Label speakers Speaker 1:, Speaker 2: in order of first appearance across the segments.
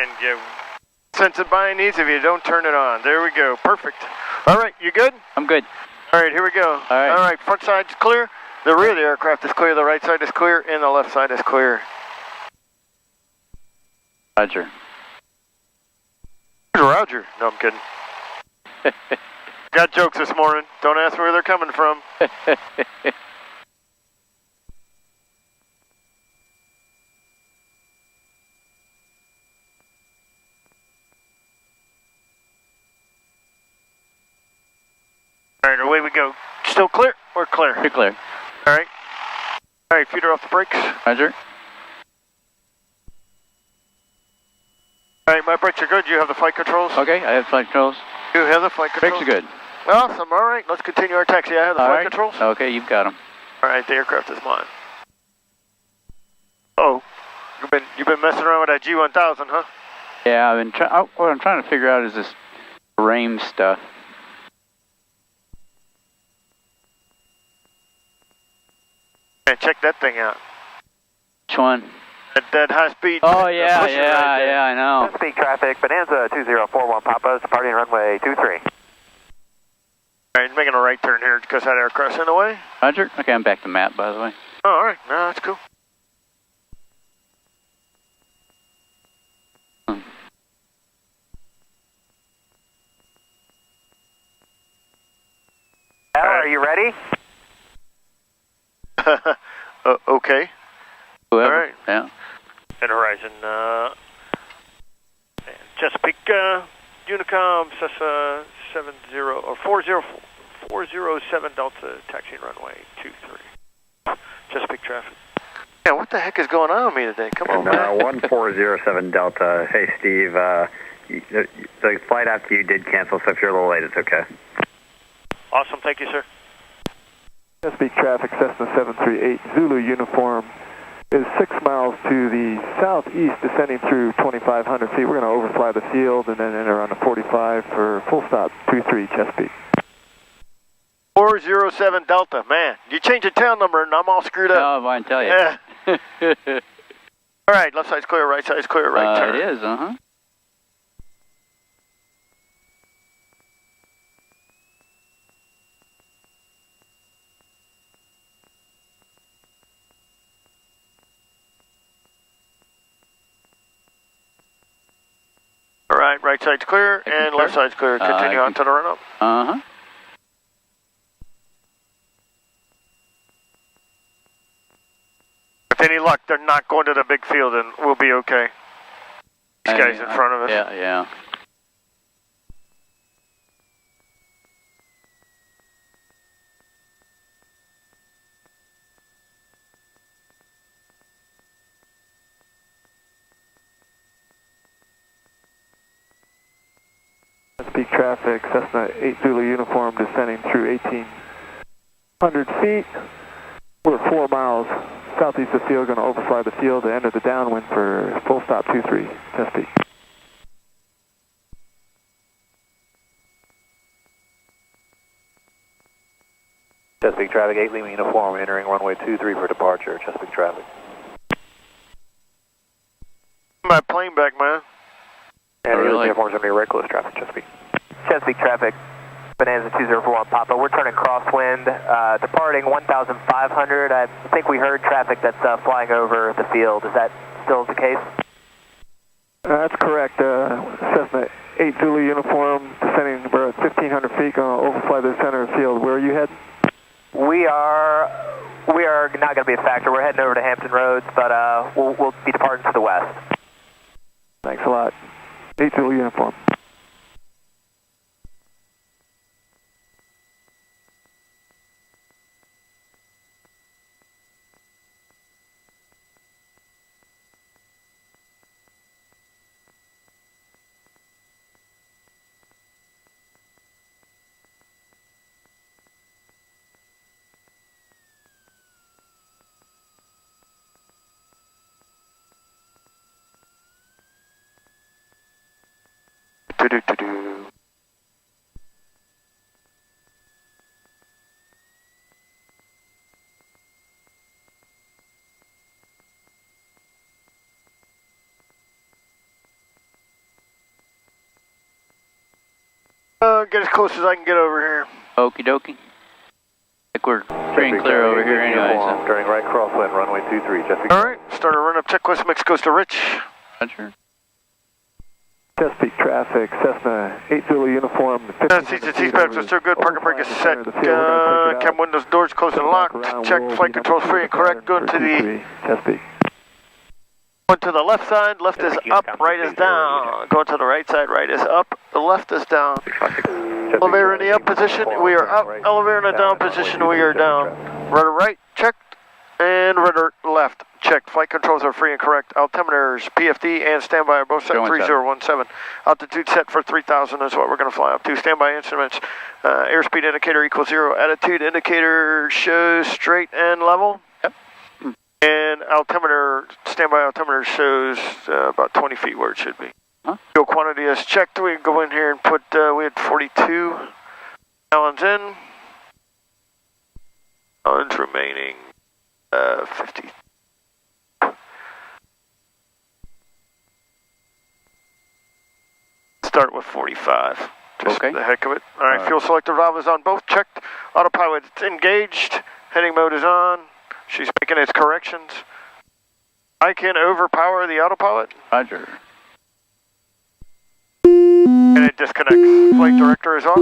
Speaker 1: and you sense it by needs if you don't turn it on. There we go. Perfect. All right, you good?
Speaker 2: I'm good.
Speaker 1: All right, here we go.
Speaker 2: All right,
Speaker 1: front side's clear. The rear of the aircraft is clear. The right side is clear, and the left side is clear.
Speaker 2: Roger.
Speaker 1: Roger. No, I'm kidding. Got jokes this morning. Don't ask where they're coming from. All right, away we go. Still clear? We're clear.
Speaker 2: You're clear.
Speaker 1: All right. All right, feet are off the brakes.
Speaker 2: Roger.
Speaker 1: All right, my brakes are good. You have the flight controls?
Speaker 2: Okay, I have flight controls.
Speaker 1: You have the flight controls?
Speaker 2: Brakes are good.
Speaker 1: Awesome. All right, let's continue our taxi. I have the flight controls.
Speaker 2: Okay, you've got them.
Speaker 1: All right, the aircraft is mine. Oh, you've been messing around with that G1000, huh?
Speaker 2: Yeah, I've been trying. What I'm trying to figure out is this frame stuff.
Speaker 1: And check that thing out.
Speaker 2: Which one?
Speaker 1: That high speed.
Speaker 2: Oh yeah, I know.
Speaker 3: Speed traffic, Bonanza 2041 Papa, departing runway 23.
Speaker 1: All right, making a right turn here because that aircraft's in the way.
Speaker 2: Roger. Okay, I'm back to map, by the way.
Speaker 1: Oh, all right, no, that's cool.
Speaker 3: Al, are you ready?
Speaker 1: Okay.
Speaker 2: Whoever.
Speaker 1: All right.
Speaker 2: Yeah.
Speaker 1: And Horizon, Chesapeake, Unicom, Cessna 407 Delta, taxiing runway 23. Chesapeake traffic. Yeah, what the heck is going on with me today? Come on, man.
Speaker 3: 1407 Delta. Hey, Steve, the flight after you did cancel, so if you're a little late, it's okay.
Speaker 1: Awesome, thank you, sir.
Speaker 4: Chesapeake traffic, Cessna 738, Zulu uniform is 6 miles to the southeast, descending through 2,500 feet. We're going to overfly the field and then enter on the 45 for full stop, 23 Chesapeake.
Speaker 1: 407 Delta, man, you changed the tail number and I'm all screwed up.
Speaker 2: Oh, I can tell you.
Speaker 1: Yeah. All right, left side's clear, right side's clear, right turn.
Speaker 2: It is, uh-huh.
Speaker 1: All right, right side's clear and left side's clear. Continue on to the run-up.
Speaker 2: Uh-huh.
Speaker 1: With any luck, they're not going to the big field and we'll be okay. These guys in front of us.
Speaker 2: Yeah.
Speaker 4: Chesapeake traffic, Cessna 8 Zulu uniform descending through 1,800 feet. We're 4 miles southeast of the field, going to overfly the field to enter the downwind for full stop 23 Chesapeake.
Speaker 3: Chesapeake traffic, 8 Lima uniform, entering runway 23 for departure, Chesapeake traffic.
Speaker 1: My plane back, man.
Speaker 3: And
Speaker 2: really?
Speaker 3: uniforms are going to be right close traffic, Chesapeake. Chesapeake traffic, Bonanza 2041 Papa, we're turning crosswind, departing 1,500. I think we heard traffic that's flying over the field. Is that still the case?
Speaker 4: That's correct. Cessna 8 Zulu uniform descending, we're at 1,500 feet, going to overfly the center of the field. Where are you heading?
Speaker 3: We are not going to be a factor. We're heading over to Hampton Roads, but we'll be departing to the west.
Speaker 4: Thanks a lot. 8 Zulu uniform.
Speaker 1: Do-do-do-do. Get as close as I can get over here.
Speaker 2: Okie dokie. Like we're free and clear over here anyway. So.
Speaker 4: Turning right crosswind, runway 23, Chesapeake.
Speaker 1: Alright, start a run-up checklist, mix goes to Rich.
Speaker 2: Roger.
Speaker 4: Chesapeake traffic, Cessna 80 Uniform.
Speaker 1: Seats and seat backs are still good, parking brake is set. Cab windows, doors closed and locked. Check, flight controls free and correct. Going to the...
Speaker 4: Chesapeake.
Speaker 1: Going to the left side, left is up, right is down. Going to the right side, right is up, the left is down. Elevator in the up position, we are up. Elevator in the down position, we are down. Rudder right, checked. And rudder left, checked. Flight controls are free and correct. Altimeters, PFD, and standby are both set 3017. Altitude set for 3000 is what we're going to fly up to. Standby instruments, airspeed indicator equals 0. Attitude indicator shows straight and level.
Speaker 2: Yep.
Speaker 1: And altimeter, standby altimeter shows about 20 feet where it should be.
Speaker 2: Huh?
Speaker 1: Fuel quantity is checked. We can go in here and put, we had 42 gallons in. Gallons remaining. 50. Start with 45. Just
Speaker 2: okay.
Speaker 1: For the heck of it. All right, fuel selector valve is on both. Checked. Autopilot is engaged. Heading mode is on. She's making its corrections. I can overpower the autopilot.
Speaker 2: Roger.
Speaker 1: And it disconnects. Flight director is off.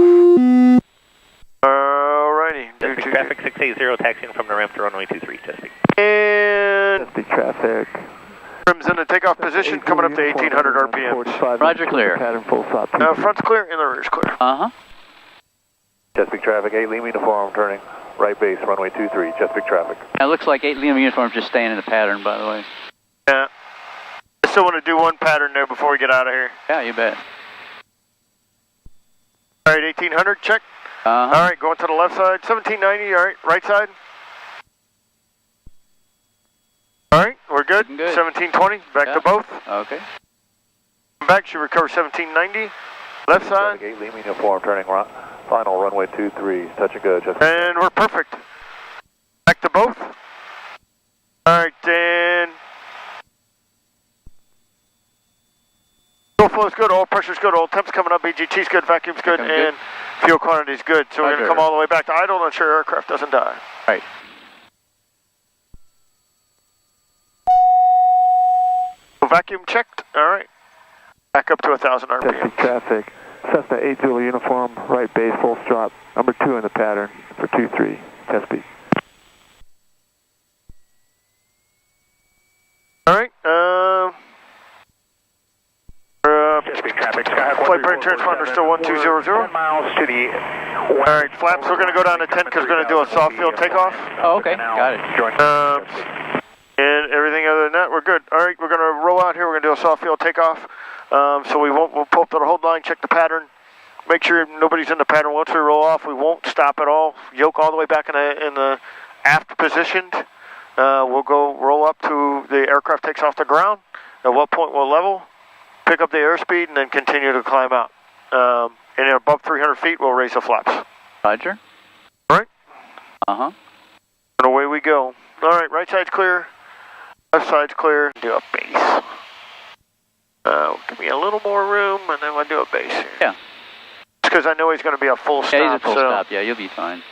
Speaker 1: Alrighty.
Speaker 3: Chesapeake traffic 680 taxiing from the ramp to runway 23, Chesapeake.
Speaker 1: And
Speaker 4: Chesapeake traffic.
Speaker 1: trims in the takeoff position, coming up to 1800 RPM.
Speaker 2: Roger, clear.
Speaker 4: Pattern full stop.
Speaker 1: Front's clear and the rear's clear.
Speaker 2: Uh-huh.
Speaker 4: Chesapeake traffic, 8 Lima uniform, turning right base, runway 23, Chesapeake traffic.
Speaker 2: Now, it looks like 8 Lima uniforms just staying in the pattern, by the way.
Speaker 1: Yeah. I still want to do one pattern there before we get out of here.
Speaker 2: Yeah, you bet.
Speaker 1: All right, 1800, check.
Speaker 2: Uh-huh.
Speaker 1: All right, going to the left side, 1790, all right, right side. All right, we're good.
Speaker 2: Looking good.
Speaker 1: 1720, back to both.
Speaker 2: Okay.
Speaker 1: Back, should recover 1790. Left side.
Speaker 4: 8 Lima uniform, turning final runway 23, touch and go, Chesapeake.
Speaker 1: And we're perfect. Back to both. All right, then. Fuel flow's good, oil pressure's good, oil temp's coming up, EGT's good, vacuum's good, and fuel quantity's good. So we're going to come all the way back to idle and ensure aircraft doesn't die.
Speaker 2: Right.
Speaker 1: Vacuum checked. All right. Back up to 1,000 RPM.
Speaker 4: Chesapeake traffic, Cessna 8 Zulu uniform, right base, full strop, number 2 in the pattern for 23, Chesapeake.
Speaker 1: All right.
Speaker 3: Chesapeake traffic.
Speaker 1: Flight brain transponder still 1200.
Speaker 3: 10 miles to the
Speaker 1: All right, flaps, we're going to go down to 10 because we're going to do a soft field takeoff.
Speaker 2: Oh, okay. Got it.
Speaker 1: And everything other than that, we're good. All right, we're going to roll out here. We're going to do a soft field takeoff. So we'll pull up to the hold line, check the pattern, make sure nobody's in the pattern. Once we roll off, we won't stop at all. Yoke all the way back in the aft positioned. We'll go roll up to the aircraft takes off the ground. At what point we'll level, pick up the airspeed, and then continue to climb out. And above 300 feet, we'll raise the flaps.
Speaker 2: Roger.
Speaker 1: All right.
Speaker 2: Uh-huh.
Speaker 1: And away we go. All right, right side's clear. Left side's clear. Do a base. Give me a little more room, and then we'll do a base here.
Speaker 2: Yeah.
Speaker 1: Because I know he's going to be a full stop.
Speaker 2: Yeah, he's a full stop. Yeah, you'll be fine.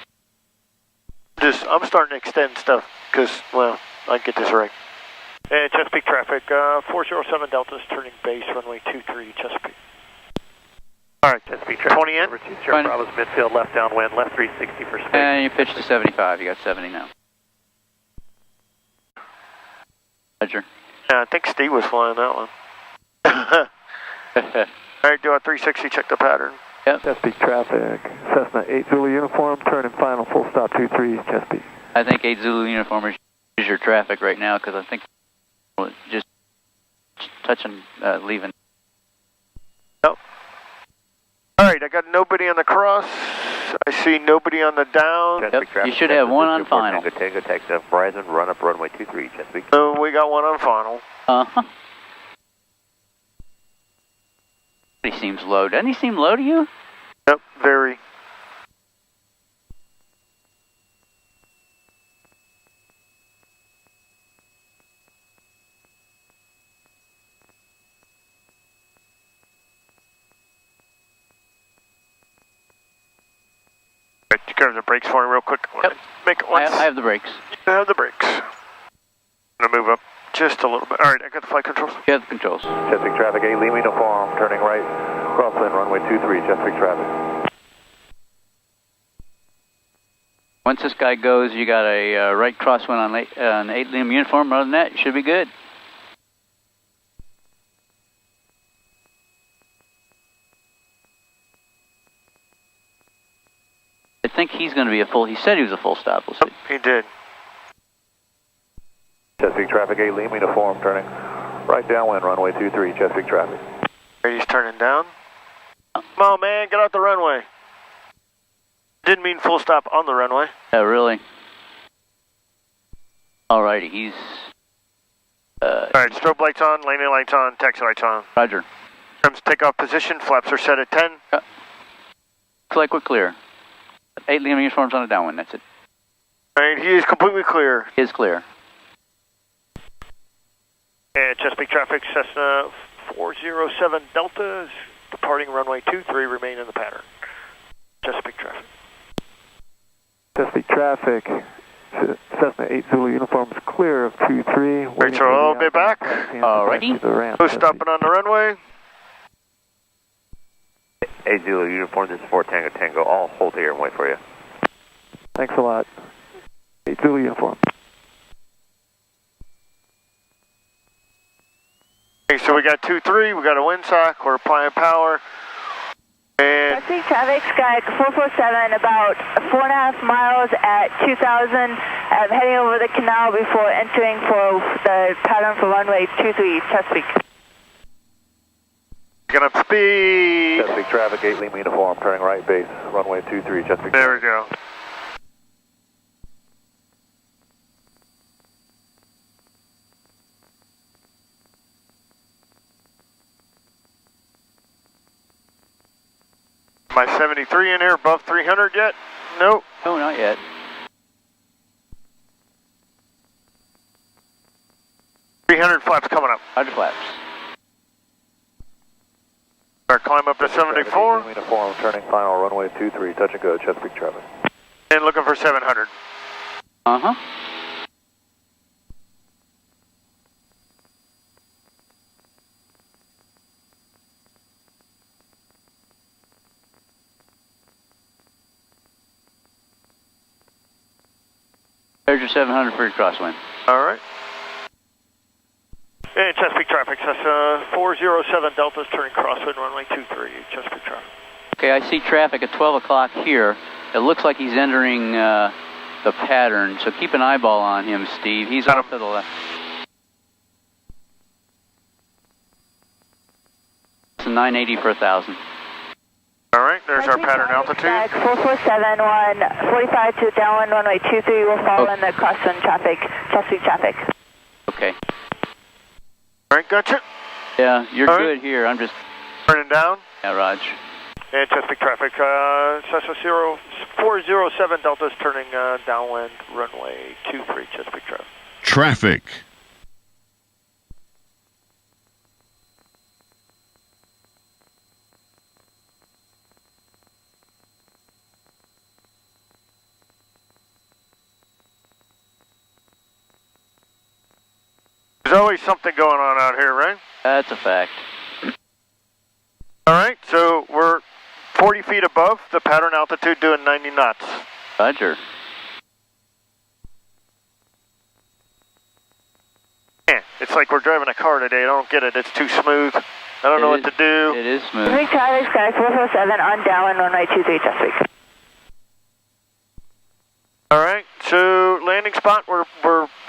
Speaker 1: I'm starting to extend stuff because, well, I get this right. And Chesapeake traffic, 407 Delta's turning base, runway 23, Chesapeake. All right, Chesapeake traffic. 20 in.
Speaker 3: Sierra Bravo's midfield, left downwind, left 360 for space.
Speaker 2: And you pitched to 75. You got 70 now. Roger.
Speaker 1: Yeah, I think Steve was flying that one. All right, do a 360, check the pattern.
Speaker 2: Yep.
Speaker 4: Chesapeake traffic, Cessna 8 Zulu uniform, turn and final, full stop 23, Chesapeake.
Speaker 2: I think 8 Zulu uniform is your traffic right now because I think just touching, leaving.
Speaker 1: Nope. All right, I got nobody on the cross. I see nobody on the down.
Speaker 2: Yep. You should have one on final.
Speaker 3: Tango taxi Verizon, run up runway 23, Chesapeake.
Speaker 1: So we got one on final.
Speaker 2: Uh-huh. He seems low. Doesn't he seem low to you?
Speaker 1: Yep, very. Right, you grab the brakes for me real quick.
Speaker 2: Yep.
Speaker 1: Make it once.
Speaker 2: I have the brakes.
Speaker 1: You have the brakes. I'm gonna move up just a little bit. All right, I got the flight controls.
Speaker 2: You have the controls.
Speaker 4: Chesapeake traffic, 8 Lima uniform, turning right, crosswind, runway 23, Chesapeake traffic.
Speaker 2: Once this guy goes, you got a right crosswind on 8 Lima uniform. Other than that, you should be good. I think he's going to be a full. He said he was a full stop. We'll see.
Speaker 1: He did.
Speaker 4: Chesapeake traffic, 8 Lima uniform, turning right downwind, runway 23, Chesapeake traffic.
Speaker 1: He's turning down. Come on, man, get out the runway. Didn't mean full stop on the runway.
Speaker 2: Yeah, really. Alrighty, he's.
Speaker 1: Alright, strobe lights on, landing lights on, taxi lights on.
Speaker 2: Roger.
Speaker 1: Trims takeoff position, flaps are set at 10.
Speaker 2: Looks like we're clear. 8 Lima uniforms on a downwind, that's it.
Speaker 1: Alright, he is completely clear.
Speaker 2: He is clear.
Speaker 1: And Chesapeake traffic, Cessna 407 Delta is departing runway 23, remain in the pattern. Chesapeake traffic.
Speaker 4: Chesapeake traffic, Cessna 8 Zulu uniform is clear of 23.
Speaker 1: Right, so a little bit back.
Speaker 2: Alrighty.
Speaker 1: No stopping on the runway.
Speaker 5: 8 Zulu uniform, this is 4 Tango Tango. I'll hold here and wait for you.
Speaker 4: Thanks a lot. 8 Zulu uniform.
Speaker 1: Okay, so we got 2-3, we got a windsock, we're applying power. And
Speaker 6: Chesapeake traffic, Sky 447, about 4.5 miles at 2,000, heading over the canal before entering for the pattern for runway 23, Chesapeake.
Speaker 1: get up speed.
Speaker 4: Chesapeake traffic, 8 Lima uniform, turning right base, runway 23, Chesapeake.
Speaker 1: There we go. My 73 in here above 300 yet? Nope.
Speaker 2: No, not yet.
Speaker 1: Flaps coming up.
Speaker 2: 100 flaps.
Speaker 1: Our climb up to 74.
Speaker 4: Uniform, turning final, runway 23, touch and go, Chesapeake traffic.
Speaker 1: And looking for 700.
Speaker 2: Uh-huh. There's your 700 for your crosswind.
Speaker 1: All right. And Chesapeake traffic, Cessna 407 Delta's turning crosswind, runway 23, Chesapeake traffic.
Speaker 2: Okay, I see traffic at 12 o'clock here. It looks like he's entering the pattern, so keep an eyeball on him, Steve. He's off to the left. It's a 980 for 1,000.
Speaker 1: All right, there's our pattern altitude.
Speaker 6: 4471, 45 to downwind, runway 23 will fall in the crosswind traffic, Chesapeake traffic.
Speaker 2: Okay.
Speaker 1: All right, gotcha.
Speaker 2: Yeah, you're
Speaker 1: All
Speaker 2: good
Speaker 1: right.
Speaker 2: here. I'm just...
Speaker 1: Turning down.
Speaker 2: Yeah, Raj.
Speaker 1: And Chesapeake traffic, Cessna 407 Delta's turning downwind, runway 23, Chesapeake traffic.
Speaker 7: Traffic.
Speaker 1: There's always something going on out here, right?
Speaker 2: That's a fact.
Speaker 1: All right, so we're 40 feet above the pattern altitude doing 90 knots.
Speaker 2: Roger.
Speaker 1: Man, it's like we're driving a car today. I don't get it. It's too smooth. I don't know what to do.
Speaker 2: It is smooth.
Speaker 6: Chesapeake traffic, Sky 447 on downwind, runway 23, Chesapeake.
Speaker 1: All right, so landing spot, we're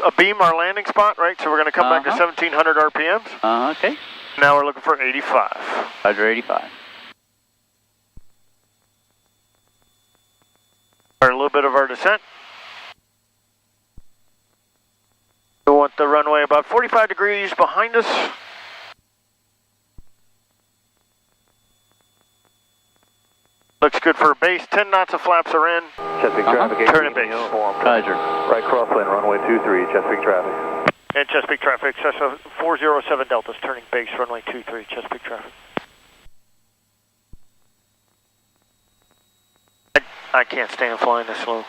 Speaker 1: abeam our landing spot, right? So we're going to come back to 1,700 RPMs.
Speaker 2: Okay.
Speaker 1: Now we're looking for 85.
Speaker 2: Roger, 85.
Speaker 1: A little bit of our descent. We want the runway about 45 degrees behind us. Looks good for a base. 10 knots of flaps are in.
Speaker 4: Chesapeake traffic, 8
Speaker 1: Turn it
Speaker 4: Lima
Speaker 1: base.
Speaker 4: uniform,
Speaker 2: Roger.
Speaker 4: right crosswind, runway 23, Chesapeake traffic.
Speaker 1: And Chesapeake traffic, Cessna 407 Delta's turning base, runway 23, Chesapeake traffic. I can't stand flying this slow.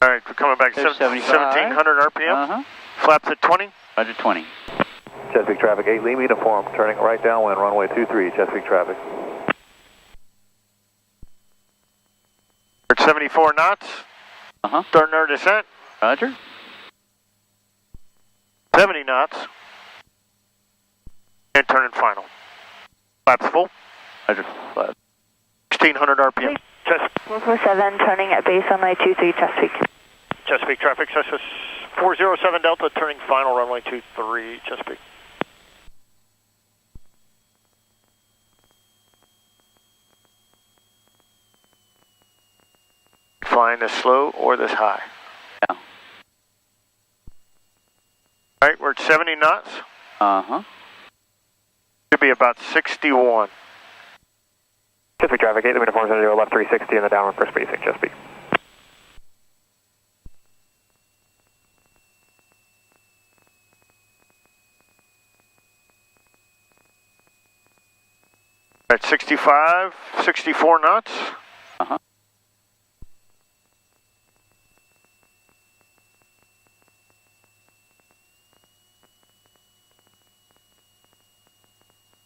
Speaker 1: All right, we're coming back 1700 RPM. Flaps at 20.
Speaker 2: Roger 20.
Speaker 3: Chesapeake traffic, 8 Lima uniform, turning right downwind, runway 23, Chesapeake traffic.
Speaker 1: We're at 74 knots. Starting our descent.
Speaker 2: Roger.
Speaker 1: 70 knots. And turning final. Flaps full.
Speaker 2: Roger. Flaps.
Speaker 1: 1600 RPM.
Speaker 6: 447, turning at base runway 23, Chesapeake.
Speaker 1: Chesapeake traffic, Cessna 407 Delta, turning final runway 23, Chesapeake. Flying this slow or this high?
Speaker 2: Yeah.
Speaker 1: All right, we're at 70 knots. Should be about 61.
Speaker 3: Chesapeake traffic, 8 uniform, 0 left 360 in the downwind for spacing, Chesapeake.
Speaker 1: At 65, 64 knots.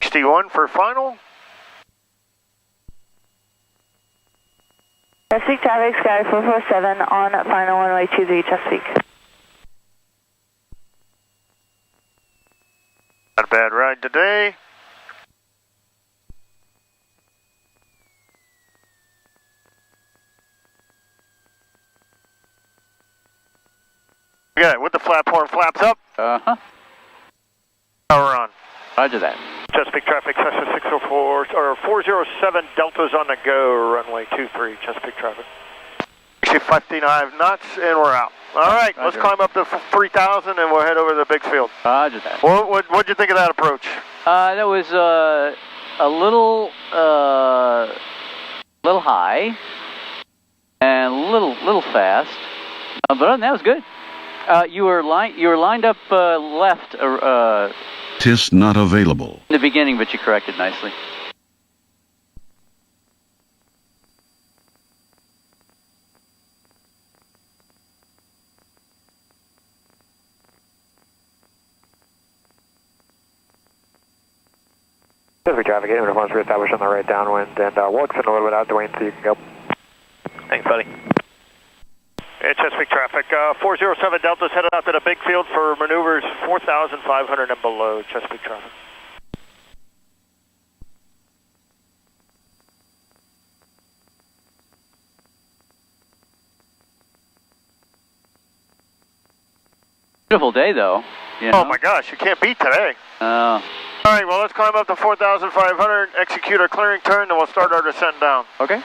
Speaker 1: $61 for final.
Speaker 6: Chesapeake traffic, Sky 447 on final runway 23, Chesapeake.
Speaker 1: Not a bad ride today. Okay, with the flap horn flaps up. Power on.
Speaker 2: Roger that.
Speaker 1: Chesapeake traffic, Cessna 604, or 407 Delta's on the go, runway 23, Chesapeake traffic. 59 knots, and we're out. All right, let's climb up to 3,000, and we'll head over to the big field.
Speaker 2: Roger that.
Speaker 1: What'd you think of that approach?
Speaker 2: That was a little high and a little fast, but other than that was good. You were lined up left.
Speaker 7: TIS not available.
Speaker 2: In the beginning, but you corrected nicely.
Speaker 3: Chesapeake traffic, 8 uniforms reestablished on the right downwind, and we'll extend a little bit out, Dwayne, so you can go. Thanks, buddy.
Speaker 1: Hey, Chesapeake traffic, 407 Delta's headed out to the big field for maneuvers 4,500 and below, Chesapeake traffic.
Speaker 2: Beautiful day, though. You know?
Speaker 1: Oh my gosh, you can't beat today.
Speaker 2: Oh.
Speaker 1: All right, well, let's climb up to 4,500, execute our clearing turn, then we'll start our descent down.
Speaker 2: Okay.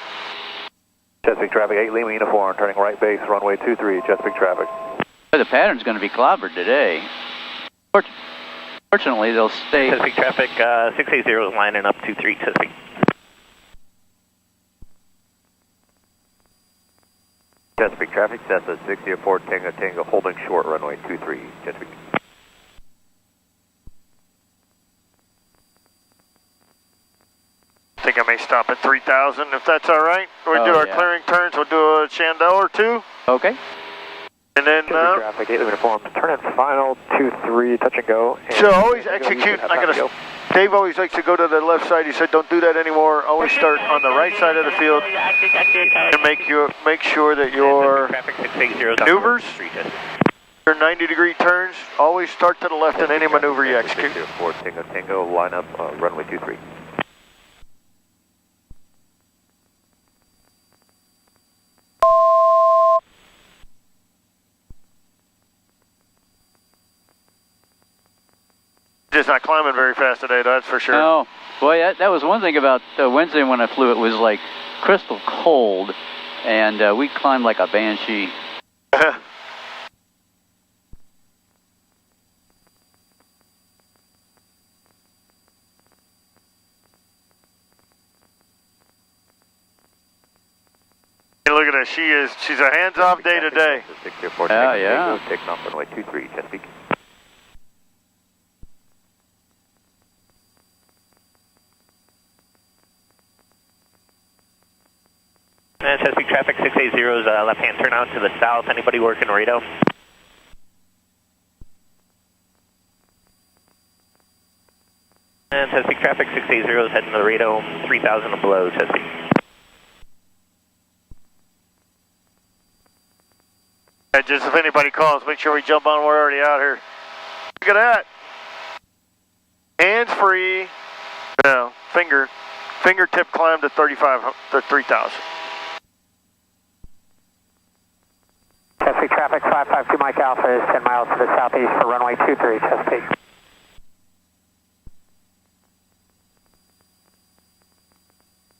Speaker 3: Chesapeake traffic, 8 Lima uniform, turning right base, runway 23, Chesapeake traffic.
Speaker 2: The pattern's going to be clobbered today. Fortunately, they'll stay.
Speaker 5: Chesapeake traffic, 680 is lining up 23, Chesapeake.
Speaker 3: Chesapeake traffic, Cessna 604 Tango Tango, holding short, runway 23, Chesapeake.
Speaker 1: I think I may stop at 3,000 if that's all right. We'll do our clearing turns. We'll do a Chandelle or two.
Speaker 2: Okay.
Speaker 1: And then
Speaker 3: traffic, 8 uniform, turn in final 23, touch and go. And
Speaker 1: so always execute. Dave always likes to go to the left side. He said, "Don't do that anymore. Always start on the right side of the field and make sure that your maneuvers, your 90-degree turns, always start to the left in any maneuver you execute."
Speaker 3: 4 Tango Tango, line up, runway 23.
Speaker 1: Just not climbing very fast today, that's for sure.
Speaker 2: No. Boy, that was one thing about Wednesday when I flew. It was like crystal cold, and we climbed like a banshee.
Speaker 1: Look at her. She's a hands-off day today.
Speaker 2: Yeah.
Speaker 3: Taking off runway 23, Chesapeake.
Speaker 5: Chesapeake traffic 680's left-hand turn out to the south. Anybody working radar? And Chesapeake traffic 680 is heading to the radar 3000 and below Chesapeake.
Speaker 1: Yeah, just if anybody calls, make sure we jump on. We're already out here. Look at that. Hands free. No, fingertip climb to 3000.
Speaker 3: Chesapeake traffic 552 Mike Alpha is 10 miles to the southeast for runway 23, Chesapeake.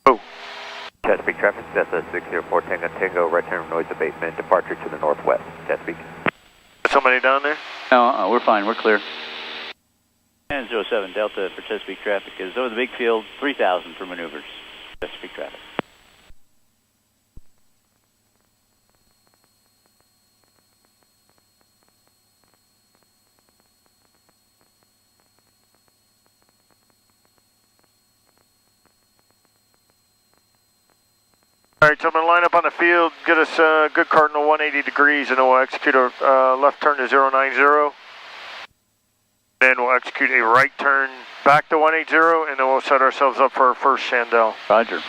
Speaker 1: Oh.
Speaker 5: Chesapeake traffic, Cessna 604 Tango Tango, right turn noise abatement, departure to the northwest, Chesapeake.
Speaker 1: Somebody down there?
Speaker 2: No, we're fine, we're clear. And 07 Delta for Chesapeake traffic is over the big field, 3000 for maneuvers, Chesapeake traffic.
Speaker 1: All right, so I'm going to line up on the field, get us a good cardinal 180 degrees, and then we'll execute a left turn to 090. Then we'll execute a right turn back to 180, and then we'll set ourselves up for our first Chandelle.
Speaker 2: Roger.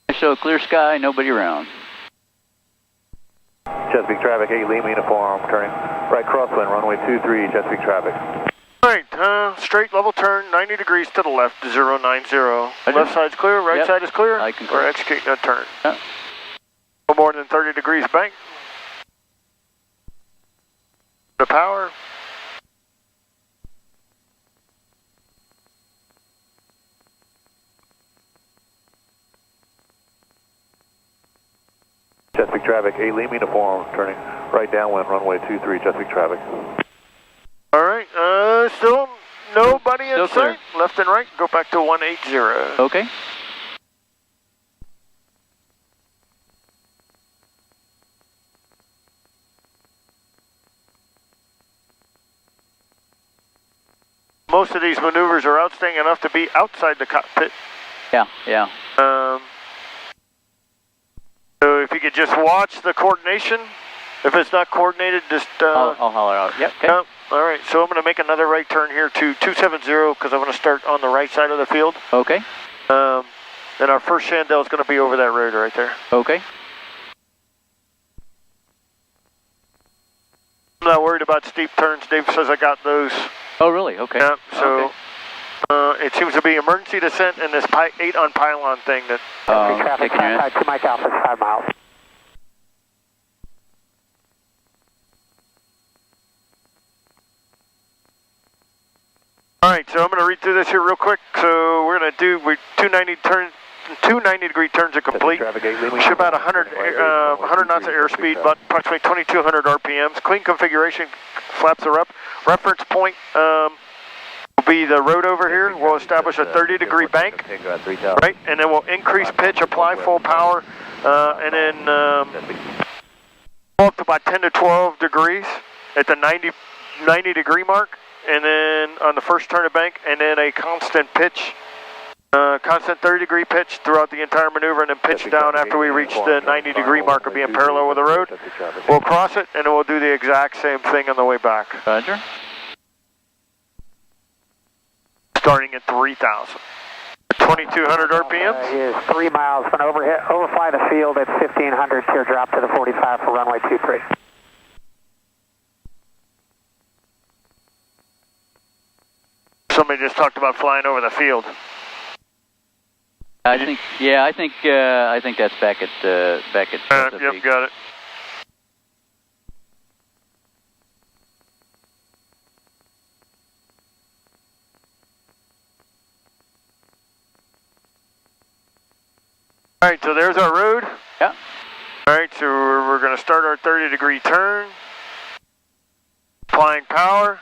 Speaker 2: I show clear sky, nobody around.
Speaker 5: Chesapeake traffic, 8 Lima uniform, turning right crosswind, runway 23, Chesapeake traffic.
Speaker 1: All right, straight level turn, 90 degrees to the left, 090. Left side's clear, right side is clear.
Speaker 2: I concur.
Speaker 1: We're executing that turn.
Speaker 2: Yeah.
Speaker 1: No more than 30 degrees bank. The power.
Speaker 5: Chesapeake traffic, 8 Lima uniform, turning right downwind, runway 23, Chesapeake traffic.
Speaker 1: All right, still nobody in
Speaker 2: Still clear.
Speaker 1: sight. Left and right, go back to 180.
Speaker 2: Okay.
Speaker 1: Most of these maneuvers are outstanding enough to be outside the cockpit.
Speaker 2: Yeah.
Speaker 1: So if you could just watch the coordination. If it's not coordinated, just...
Speaker 2: I'll holler out. Yep, okay.
Speaker 1: All right, so I'm going to make another right turn here to 270 because I'm going to start on the right side of the field.
Speaker 2: Okay.
Speaker 1: Then our first Chandelle is going to be over that road right there.
Speaker 2: Okay.
Speaker 1: I'm not worried about steep turns. Dave says I got those.
Speaker 2: Oh, really? Okay.
Speaker 1: Yeah, so
Speaker 2: okay.
Speaker 1: it seems to be emergency descent and this 8-on pylon thing that...
Speaker 3: traffic,
Speaker 2: taking your
Speaker 3: 552 Mike Alpha is 5 miles.
Speaker 1: All right, so I'm going to read through this here real quick. So we're going to do 290 degree turns are complete. Should about 100 knots of airspeed, but approximately 2200 RPMs. Clean configuration, flaps are up. Reference point will be the road over here. We'll establish a 30 degree bank, right? And then we'll increase pitch, apply full power, and then go up to about 10 to 12 degrees at the 90 degree mark. And then on the first turn of bank, and then a constant pitch, constant 30 degree pitch throughout the entire maneuver, and then pitch down after we reach the 90 degree mark of being parallel with the road. We'll cross it, and then we'll do the exact same thing on the way back.
Speaker 2: Roger.
Speaker 1: Starting at 3,000. 2,200 RPMs.
Speaker 3: Is 3 miles, going to overfly the field at 1,500, teardrop to the 45 for runway 23.
Speaker 1: Somebody just talked about flying over the field.
Speaker 2: I think that's back at Chesapeake.
Speaker 1: Yep, got it. All right, so there's our road.
Speaker 2: Yeah.
Speaker 1: All right, so we're going to start our 30 degree turn. Applying power.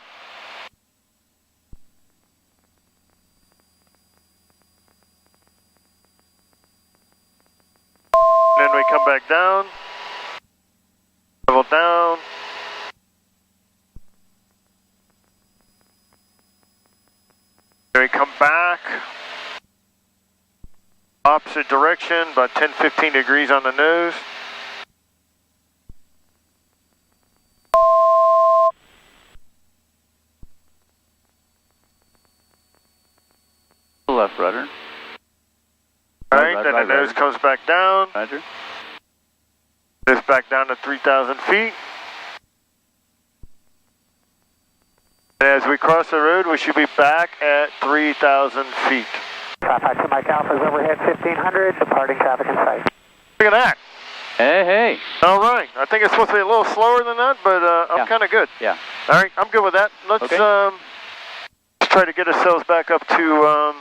Speaker 1: Then we come back down, level down, opposite direction, about 10-15 degrees on the nose.
Speaker 2: Left rudder.
Speaker 1: All right, then the nose comes back down.
Speaker 2: Roger.
Speaker 1: This back down to 3,000 feet. And as we cross the road, we should be back at 3,000 feet.
Speaker 3: Traffic to Mike Alpha is overhead 1500, departing traffic in sight.
Speaker 1: Look at that.
Speaker 2: Hey.
Speaker 1: All right. I think it's supposed to be a little slower than that, but I'm kind of good.
Speaker 2: Yeah.
Speaker 1: All right, I'm good with that. Let's try to get ourselves back up to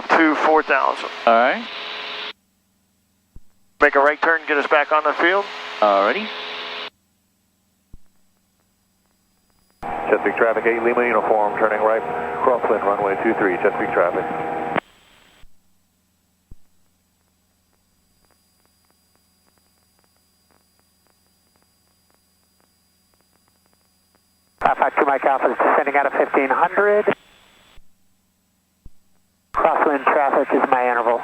Speaker 1: 4,000.
Speaker 2: All right.
Speaker 1: Make a right turn, get us back on the field.
Speaker 2: Alrighty.
Speaker 4: Chesapeake traffic, 8 Lima uniform, turning right, crosswind, runway 23, Chesapeake traffic.
Speaker 3: Traffic to Mike Alpha is descending out of 1500. Crosswind traffic is my interval.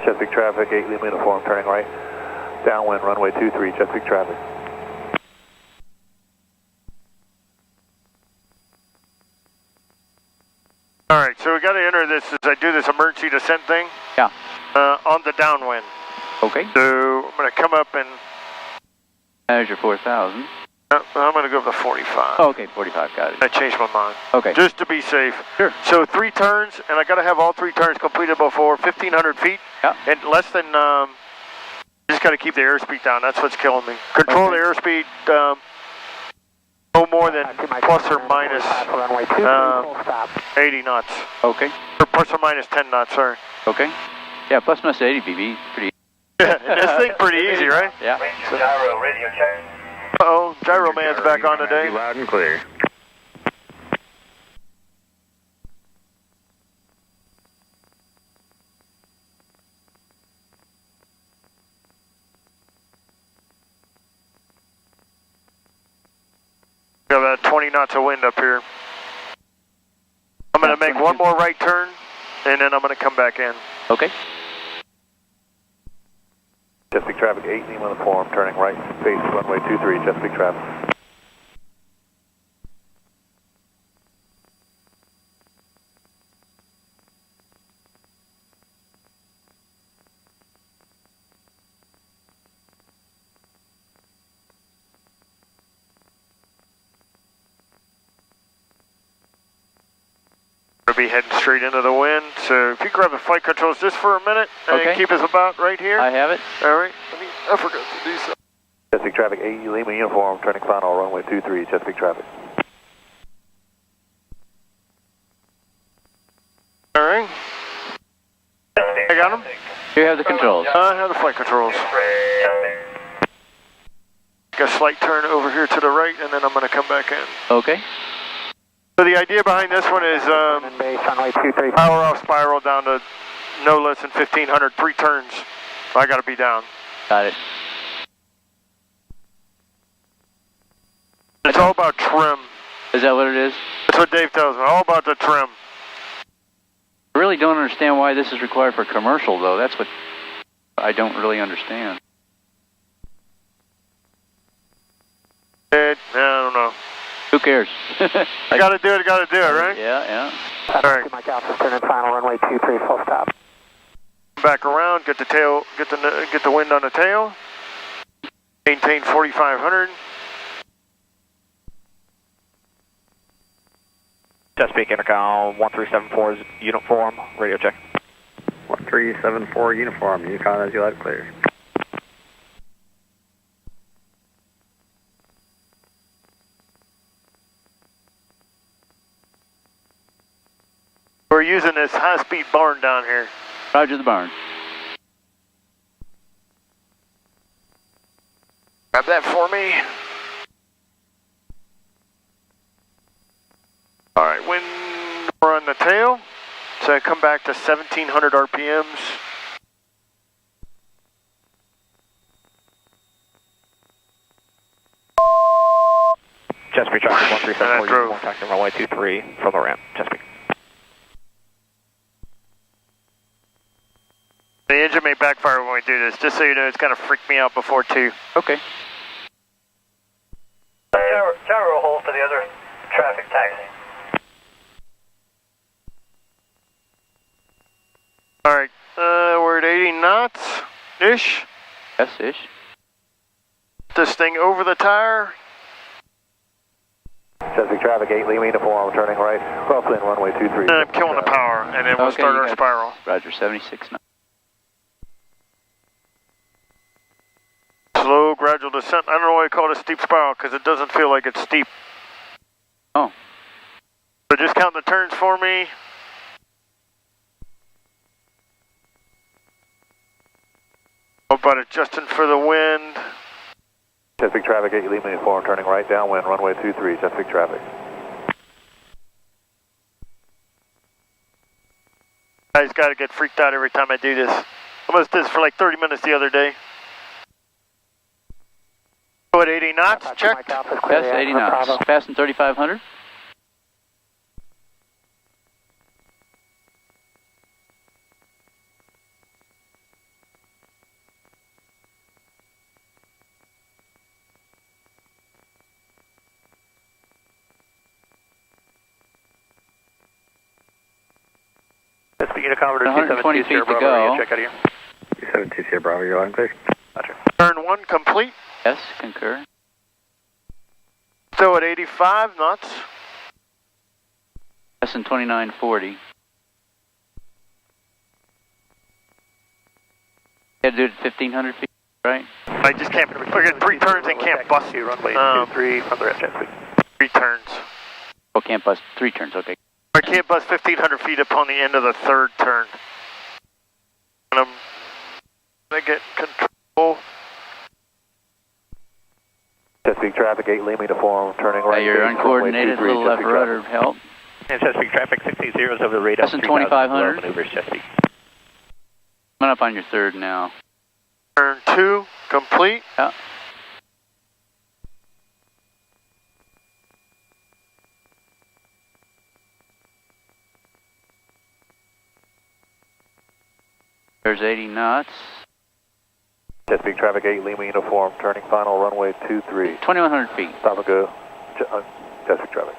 Speaker 4: Chesapeake traffic, 8 Lima uniform, turning right, downwind, runway 23, Chesapeake traffic.
Speaker 1: All right, so we got to enter this as I do this emergency descent thing.
Speaker 2: Yeah.
Speaker 1: On the downwind.
Speaker 2: Okay.
Speaker 1: So I'm going to come up and...
Speaker 2: There's your 4,000.
Speaker 1: I'm going to go up to 45.
Speaker 2: Oh, okay, 45, got it.
Speaker 1: I changed my mind.
Speaker 2: Okay.
Speaker 1: Just to be safe.
Speaker 2: Sure.
Speaker 1: So 3 turns, and I got to have all 3 turns completed before 1,500 feet.
Speaker 2: Yeah.
Speaker 1: And less than, just got to keep the airspeed down. That's what's killing me. Control the airspeed, no more than plus or minus 80 knots.
Speaker 2: Okay.
Speaker 1: Or plus or minus 10 knots, sorry.
Speaker 2: Okay. Yeah, plus minus 80 BB, pretty easy.
Speaker 1: And this thing pretty easy, right?
Speaker 2: Yeah.
Speaker 5: Gyro, radio check.
Speaker 1: Uh-oh, Gyro Man's back on today.
Speaker 5: Loud and clear.
Speaker 1: Got about 20 knots of wind up here. I'm going to make one more right turn, and then I'm going to come back in.
Speaker 2: Okay.
Speaker 4: Chesapeake traffic, 8 Lima uniform, turning right, face runway 23, Chesapeake traffic.
Speaker 1: We'll be heading straight into the wind, so if you grab the flight controls just for a minute and keep us about right here.
Speaker 2: I have it.
Speaker 1: All right. I forgot to do something.
Speaker 4: Chesapeake traffic, 8 Lima uniform, turning final, runway 23, Chesapeake traffic.
Speaker 1: All right. I got them.
Speaker 2: You have the controls.
Speaker 1: I have the flight controls. Got a slight turn over here to the right, and then I'm going to come back in.
Speaker 2: Okay.
Speaker 1: So the idea behind this one is power off spiral down to no less than 1,500, 3 turns. I got to be down.
Speaker 2: Got it.
Speaker 1: It's all about trim.
Speaker 2: Is that what it is?
Speaker 1: That's what Dave tells me, all about the trim.
Speaker 2: I really don't understand why this is required for commercial, though. That's what I don't really understand.
Speaker 1: I don't know.
Speaker 2: Who cares?
Speaker 1: I got to do it, right?
Speaker 2: Yeah.
Speaker 1: All right.
Speaker 3: Mike Alpha, turn in final, runway 23, full stop.
Speaker 1: Back around, get the tail, get the wind on the tail. Maintain 4,500.
Speaker 5: Chesapeake Intercom 1374 is uniform, radio check. 1374 uniform, Yukon as you let clear.
Speaker 1: We're using this high-speed barn down here.
Speaker 2: Roger the barn.
Speaker 1: Grab that for me. All right, when we're on the tail, so I come back to 1,700 RPMs.
Speaker 5: Chesapeake traffic runway 23 from the ramp, Chesapeake.
Speaker 1: The engine may backfire when we do this, just so you know, it's kind of freaked me out before too.
Speaker 2: Okay.
Speaker 3: Gyro hold for the other traffic taxi.
Speaker 1: Alright, we're at 80 knots-ish.
Speaker 2: Yes-ish.
Speaker 1: This thing over the tire.
Speaker 3: Chesapeake traffic, 8 Lima uniform, turning right, crosswind runway 23.
Speaker 1: And I'm killing the power, and then we'll start our spiral.
Speaker 2: Roger, 76 knots.
Speaker 1: Slow, gradual descent. I don't know why I call it a steep spiral, because it doesn't feel like it's steep.
Speaker 2: Oh.
Speaker 1: So just count the turns for me. How about adjusting for the wind?
Speaker 3: Chesapeake traffic, 8 Lima uniform, turning right downwind, runway 23, Chesapeake traffic.
Speaker 1: I just gotta get freaked out every time I do this. I almost did this for like 30 minutes the other day. Go at 80 knots, check.
Speaker 2: Yes, 80 knots. Passing 3,500.
Speaker 3: Chesapeake Unicom,
Speaker 2: 120 feet to go.
Speaker 3: Check out here.
Speaker 5: 272 Sierra Bravo, you're line clear.
Speaker 3: Roger.
Speaker 1: Turn 1 complete.
Speaker 2: Yes, concur.
Speaker 1: Still at 85 knots.
Speaker 2: Passing 2940. Had to do it at 1,500 feet, right?
Speaker 1: I just can't, we're getting 3 turns and can't bust you.
Speaker 3: Runway 23 from the ramp, Chesapeake.
Speaker 1: 3 turns.
Speaker 2: Oh, can't bust 3 turns, okay.
Speaker 1: I can't bust 1,500 feet upon the end of the 3rd turn. And I'm gonna get control.
Speaker 3: Chesapeake traffic, 8 Lima uniform, turning right.
Speaker 2: You're uncoordinated, a little left rudder help.
Speaker 3: And Chesapeake traffic, 60 zeros over the radar.
Speaker 2: Passing 2,500.
Speaker 3: Maneuvers, Chesapeake.
Speaker 2: Coming up on your 3rd now.
Speaker 1: Turn 2 complete.
Speaker 2: Yeah. There's 80 knots.
Speaker 3: Chesapeake traffic, 8 Lima uniform, turning final runway 23.
Speaker 2: 2,100 feet.
Speaker 3: Stop and go. Chesapeake traffic.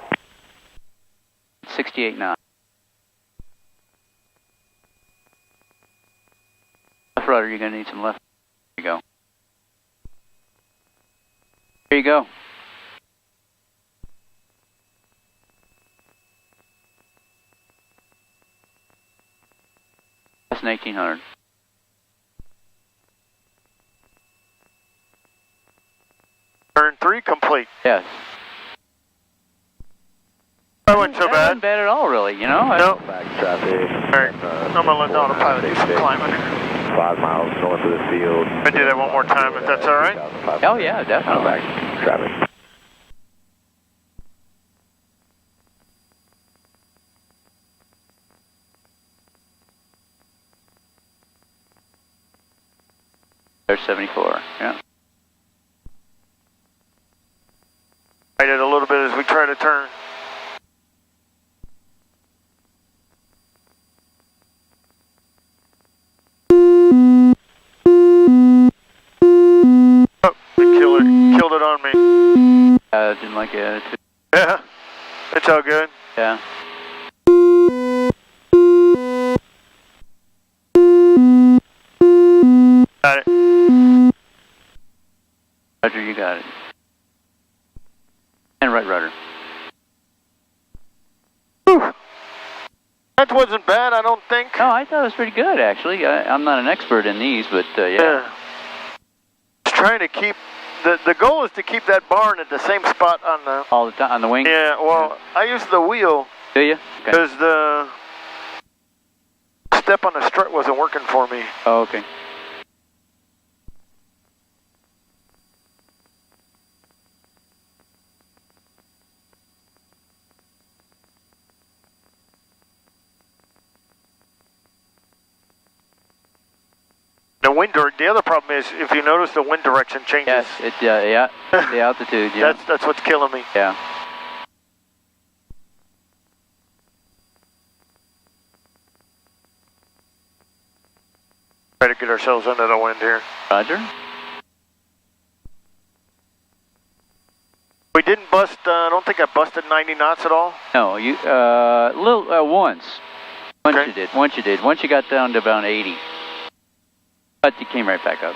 Speaker 2: 68 knots. Left rudder, you're going to need some left. Here you go. Here you go. That's an 1,800.
Speaker 1: Turn 3 complete.
Speaker 2: Yes.
Speaker 1: That wasn't so
Speaker 2: That
Speaker 1: bad.
Speaker 2: wasn't bad at all, really, you know?
Speaker 1: No.
Speaker 3: Back traffic.
Speaker 1: Alright, I'm gonna let the autopilot do some climbing.
Speaker 3: 5 miles north of the field.
Speaker 1: I'm gonna do that one more time if that's alright.
Speaker 2: Oh, yeah, definitely.
Speaker 3: Back traffic.
Speaker 2: There's 74, yeah.
Speaker 1: Right it a little bit as we try to turn. Oh, it killed it on me.
Speaker 2: Didn't like the attitude.
Speaker 1: Yeah, it's all good.
Speaker 2: Yeah.
Speaker 1: Got it.
Speaker 2: Roger, you got it. And right rudder.
Speaker 1: Whew. That wasn't bad, I don't think.
Speaker 2: No, I thought it was pretty good, actually. I'm not an expert in these, but yeah.
Speaker 1: Just trying to keep, the goal is to keep that barn at the same spot on the...
Speaker 2: All the time on the wing?
Speaker 1: Yeah, well, I use the wheel.
Speaker 2: Do you? Okay.
Speaker 1: Because the step on the strut wasn't working for me.
Speaker 2: Oh, okay.
Speaker 1: The wind, the other problem is, if you notice, the wind direction changes.
Speaker 2: Yes, yeah, the altitude, yeah.
Speaker 1: That's what's killing me.
Speaker 2: Yeah.
Speaker 1: Try to get ourselves under the wind here.
Speaker 2: Roger.
Speaker 1: We didn't bust, I don't think I busted 90 knots at all.
Speaker 2: No, you, once. Once
Speaker 1: Okay.
Speaker 2: you did, once you did. Once you got down to about 80. But you came right back up.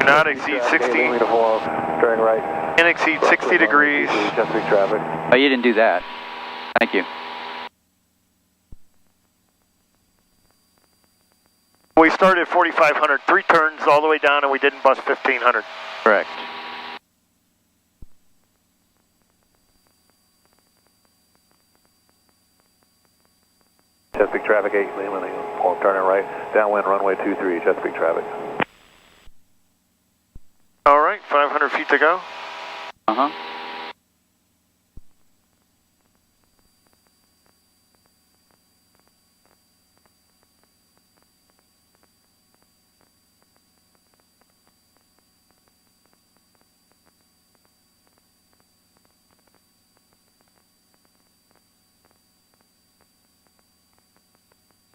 Speaker 1: Not exceed 60.
Speaker 4: Turning right.
Speaker 1: And exceed 60 degrees.
Speaker 4: Chesapeake traffic.
Speaker 2: Oh, you didn't do that. Thank you.
Speaker 1: We started 4,500, 3 turns all the way down, and we didn't bust 1,500.
Speaker 2: Correct.
Speaker 4: Chesapeake traffic 8, Lima, turning right. Downwind runway 23, Chesapeake traffic.
Speaker 1: All right, 500 feet to go.
Speaker 2: Uh-huh.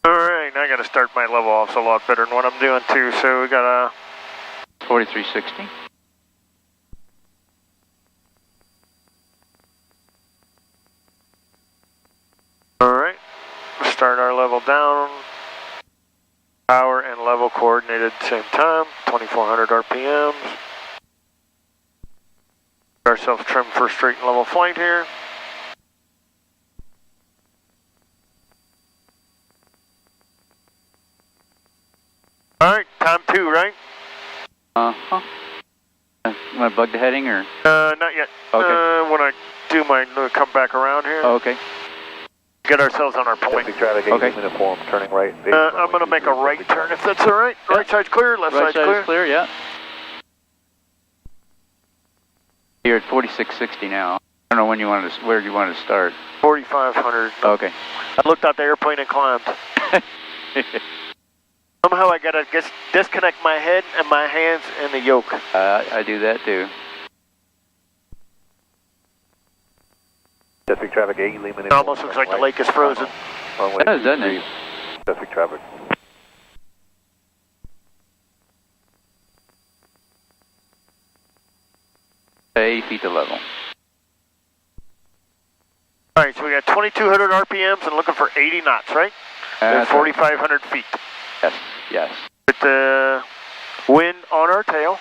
Speaker 1: All right, now I got to start my level offs a lot better than what I'm doing too. So we got a
Speaker 2: 4360.
Speaker 1: all right. Start our level down. Power and level coordinated at the same time. 2,400 RPMs. Get ourselves trimmed for a straight and level flight here. All right, time 2, right?
Speaker 2: Uh-huh. You want to bug the heading or?
Speaker 1: Not yet.
Speaker 2: Okay.
Speaker 1: When I do my, come back around here.
Speaker 2: Oh, okay.
Speaker 1: Get ourselves on our point.
Speaker 4: Chesapeake traffic 8,
Speaker 2: Okay.
Speaker 4: uniform, turning right.
Speaker 1: I'm going to make a right turn if that's all right.
Speaker 2: Yeah.
Speaker 1: Right side's clear, left
Speaker 2: Right
Speaker 1: side's
Speaker 2: side
Speaker 1: clear.
Speaker 2: is clear, yeah. You're at 4660 now. I don't know when you wanted to, where you wanted to start.
Speaker 1: 4,500.
Speaker 2: Okay.
Speaker 1: I looked out the airplane and climbed. Somehow I got to disconnect my head and my hands and the yoke.
Speaker 2: I do that too.
Speaker 4: Chesapeake traffic 8, Lima.
Speaker 1: It almost looks like the lake is frozen.
Speaker 4: Runway
Speaker 2: It does, doesn't it?
Speaker 4: Chesapeake traffic.
Speaker 2: Stay 80 feet to level.
Speaker 1: All right, so we got 2,200 RPMs and looking for 80 knots, right?
Speaker 2: That's
Speaker 1: 4,500 feet.
Speaker 2: Yes, yes.
Speaker 1: With the wind on our tail.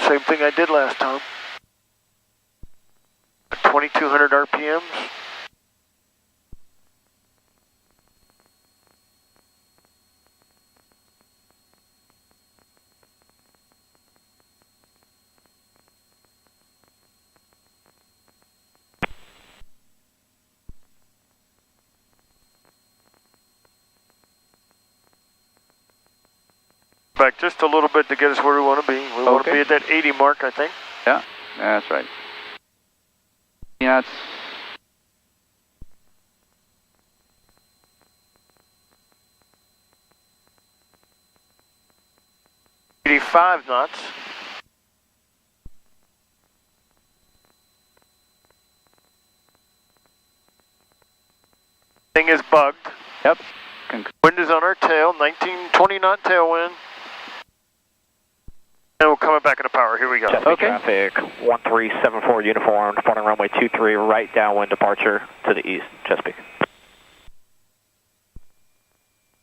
Speaker 1: Same thing I did last time. 2,200 RPMs. Back just a little bit to get us where we want to be. We want to be at that 80 mark, I think.
Speaker 2: Yeah, that's right. Yeah, it's
Speaker 1: 85 knots. Thing is bugged.
Speaker 2: Yep.
Speaker 1: Wind is on our tail, 19-20 knot tailwind. And we're coming back into power. Here we go.
Speaker 5: Chesapeake traffic 1374 uniform, departing runway 23, right downwind departure to the east, Chesapeake.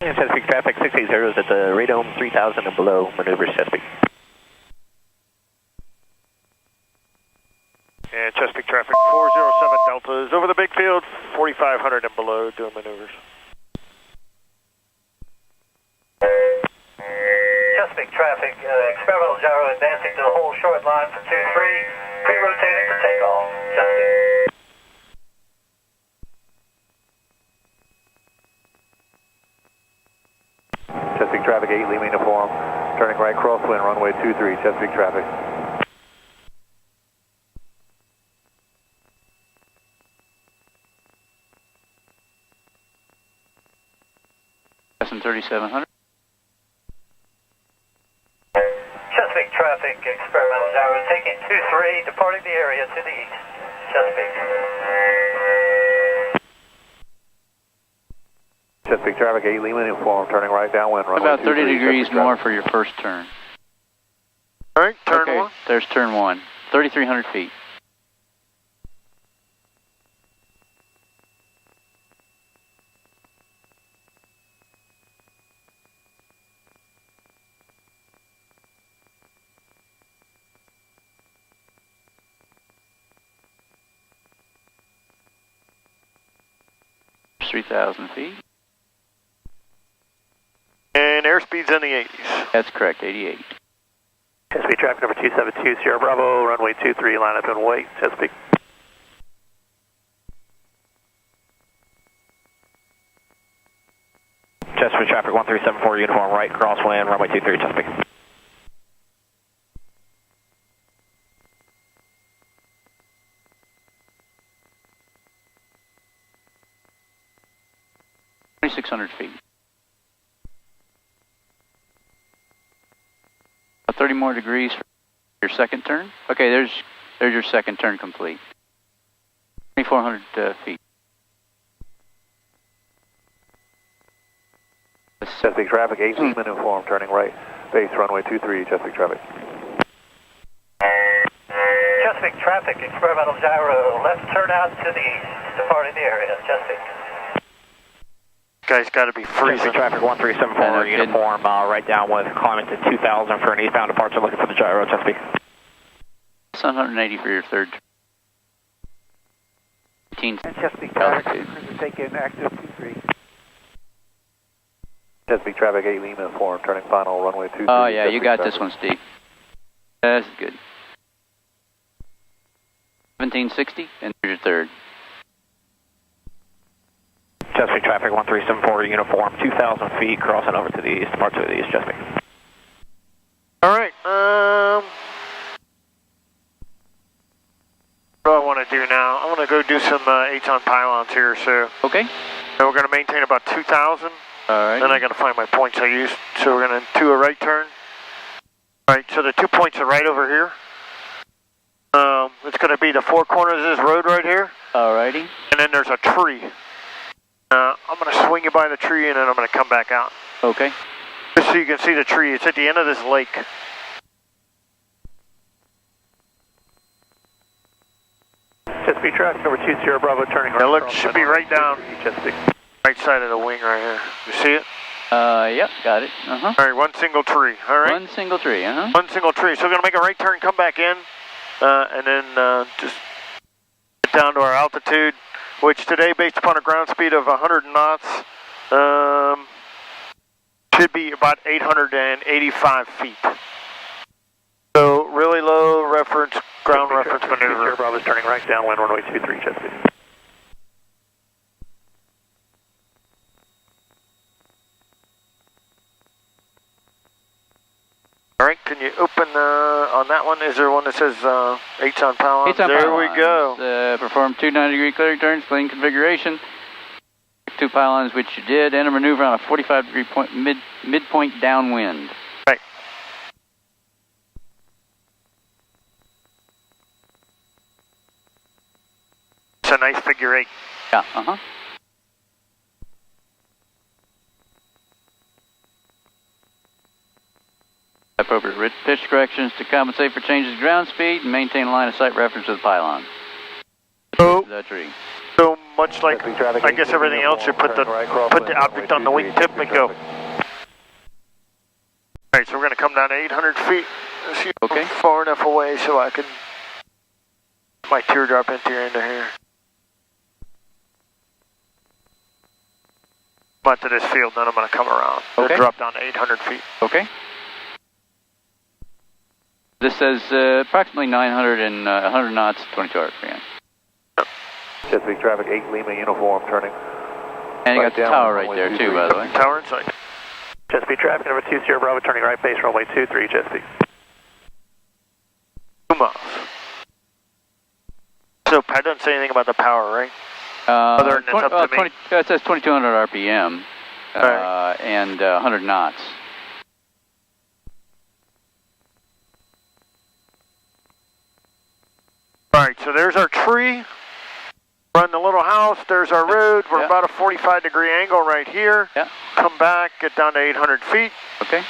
Speaker 5: And Chesapeake traffic 680 is at the radome 3000 and below, maneuvers Chesapeake.
Speaker 1: And Chesapeake traffic 407 Delta is over the big field, 4,500 and below, doing maneuvers.
Speaker 3: Chesapeake traffic, experimental gyro advancing to the whole short line for 2-3, pre-rotating for takeoff. Chesapeake.
Speaker 4: Chesapeake traffic 8, Lima uniform, turning right crosswind, runway 23, Chesapeake traffic.
Speaker 2: SM 3700.
Speaker 3: Chesapeake traffic, experimental
Speaker 8: Gyro taking 23, departing the area to the east. Chesapeake.
Speaker 5: Chesapeake traffic, 8 Lima uniform, turning right downwind. Runway
Speaker 2: About 30 degrees more for your first turn.
Speaker 1: All right, turn one.
Speaker 2: There's turn one. 3,300 feet. There's 3,000 feet.
Speaker 1: And airspeed's in the 80s.
Speaker 2: That's correct, 88.
Speaker 3: Chesapeake traffic number 272, Sierra Bravo, runway 23, line up and wait, Chesapeake.
Speaker 5: Chesapeake traffic 1374, uniform right, crosswind, runway 23, Chesapeake.
Speaker 2: $2,600 feet. About 30 more degrees for your second turn. Okay, there's your second turn complete. 2,400 feet.
Speaker 5: Chesapeake traffic, 8 Lima uniform, turning right, base runway 23, Chesapeake traffic.
Speaker 8: Chesapeake traffic, experimental gyro, left turn out to the east, departing the area. Chesapeake.
Speaker 1: Guys got to be freezing.
Speaker 5: Chesapeake traffic 1374, uniform, right downwind, climbing to 2,000 for an eastbound departure, looking for the gyro, Chesapeake.
Speaker 2: 180 for your third turn.
Speaker 3: Chesapeake traffic, taking active 23.
Speaker 5: Chesapeake traffic, 8 Lima uniform, turning final, runway 23.
Speaker 2: Oh yeah, you got
Speaker 5: traffic.
Speaker 2: this one, Steve. That's good. 1760, and there's your third.
Speaker 5: Chesapeake traffic 1374, uniform, 2,000 feet, crossing over to the east, departure to the east, Chesapeake.
Speaker 1: All right, what do I want to do now? I want to go do some Aton pylons here, so.
Speaker 2: Okay.
Speaker 1: So we're going to maintain about 2,000.
Speaker 2: All right.
Speaker 1: Then I got to find my points I used. So we're going to do a right turn. All right, so the 2 points are right over here. It's going to be the four corners of this road right here.
Speaker 2: All righty.
Speaker 1: And then there's a tree. I'm going to swing you by the tree and then I'm going to come back out.
Speaker 2: Okay.
Speaker 1: Just so you can see the tree. It's at the end of this lake.
Speaker 3: Chesapeake traffic number 20 Bravo, turning right.
Speaker 1: Now look, should be right down.
Speaker 3: Chesapeake.
Speaker 1: Right side of the wing right here. You see it?
Speaker 2: Yep, got it.
Speaker 1: All right, one single tree. All right.
Speaker 2: One single tree,
Speaker 1: One single tree. So we're going to make a right turn, come back in, and then just get down to our altitude, which today, based upon a ground speed of 100 knots, should be about 885 feet. So really low reference, ground reference maneuver.
Speaker 3: Sierra Bravo is turning right downwind, runway 23, Chesapeake.
Speaker 1: All right, can you open on that one? Is there one that says Aton pylons? There we go.
Speaker 2: Perform two 90-degree clearing turns, clean configuration. Two pylons, which you did. Enter maneuver on a 45-degree point, midpoint downwind.
Speaker 1: Right. It's a nice figure 8.
Speaker 2: Yeah, Appropriate pitch corrections to compensate for changes in ground speed and maintain line of sight reference to the pylon. The tree.
Speaker 1: So much like, I guess everything else, you put the object on the wingtip and go. Alright, so we're going to come down to 800 feet. See,
Speaker 2: okay.
Speaker 1: Far enough away so I can put my teardrop into here. Come out to this field, then I'm going to come around.
Speaker 2: Okay.
Speaker 1: Drop down to 800 feet.
Speaker 2: Okay. This says approximately 900 and 100 knots, 22 RPM.
Speaker 5: Chesapeake traffic, 8 Lima uniform, turning.
Speaker 2: And you got the tower right there too, by the way.
Speaker 1: Tower in sight.
Speaker 3: Chesapeake traffic number 20 Bravo, turning right base, runway 23, Chesapeake.
Speaker 1: 2 miles. So Pat doesn't say anything about the power, right? Other than it's up to me.
Speaker 2: It says 2200 RPM
Speaker 1: right.
Speaker 2: and 100 knots.
Speaker 1: Alright, so there's our tree. We're on the little house, there's our road. We're about a 45-degree angle right here.
Speaker 2: Yeah.
Speaker 1: Come back, get down to 800 feet.
Speaker 2: Okay.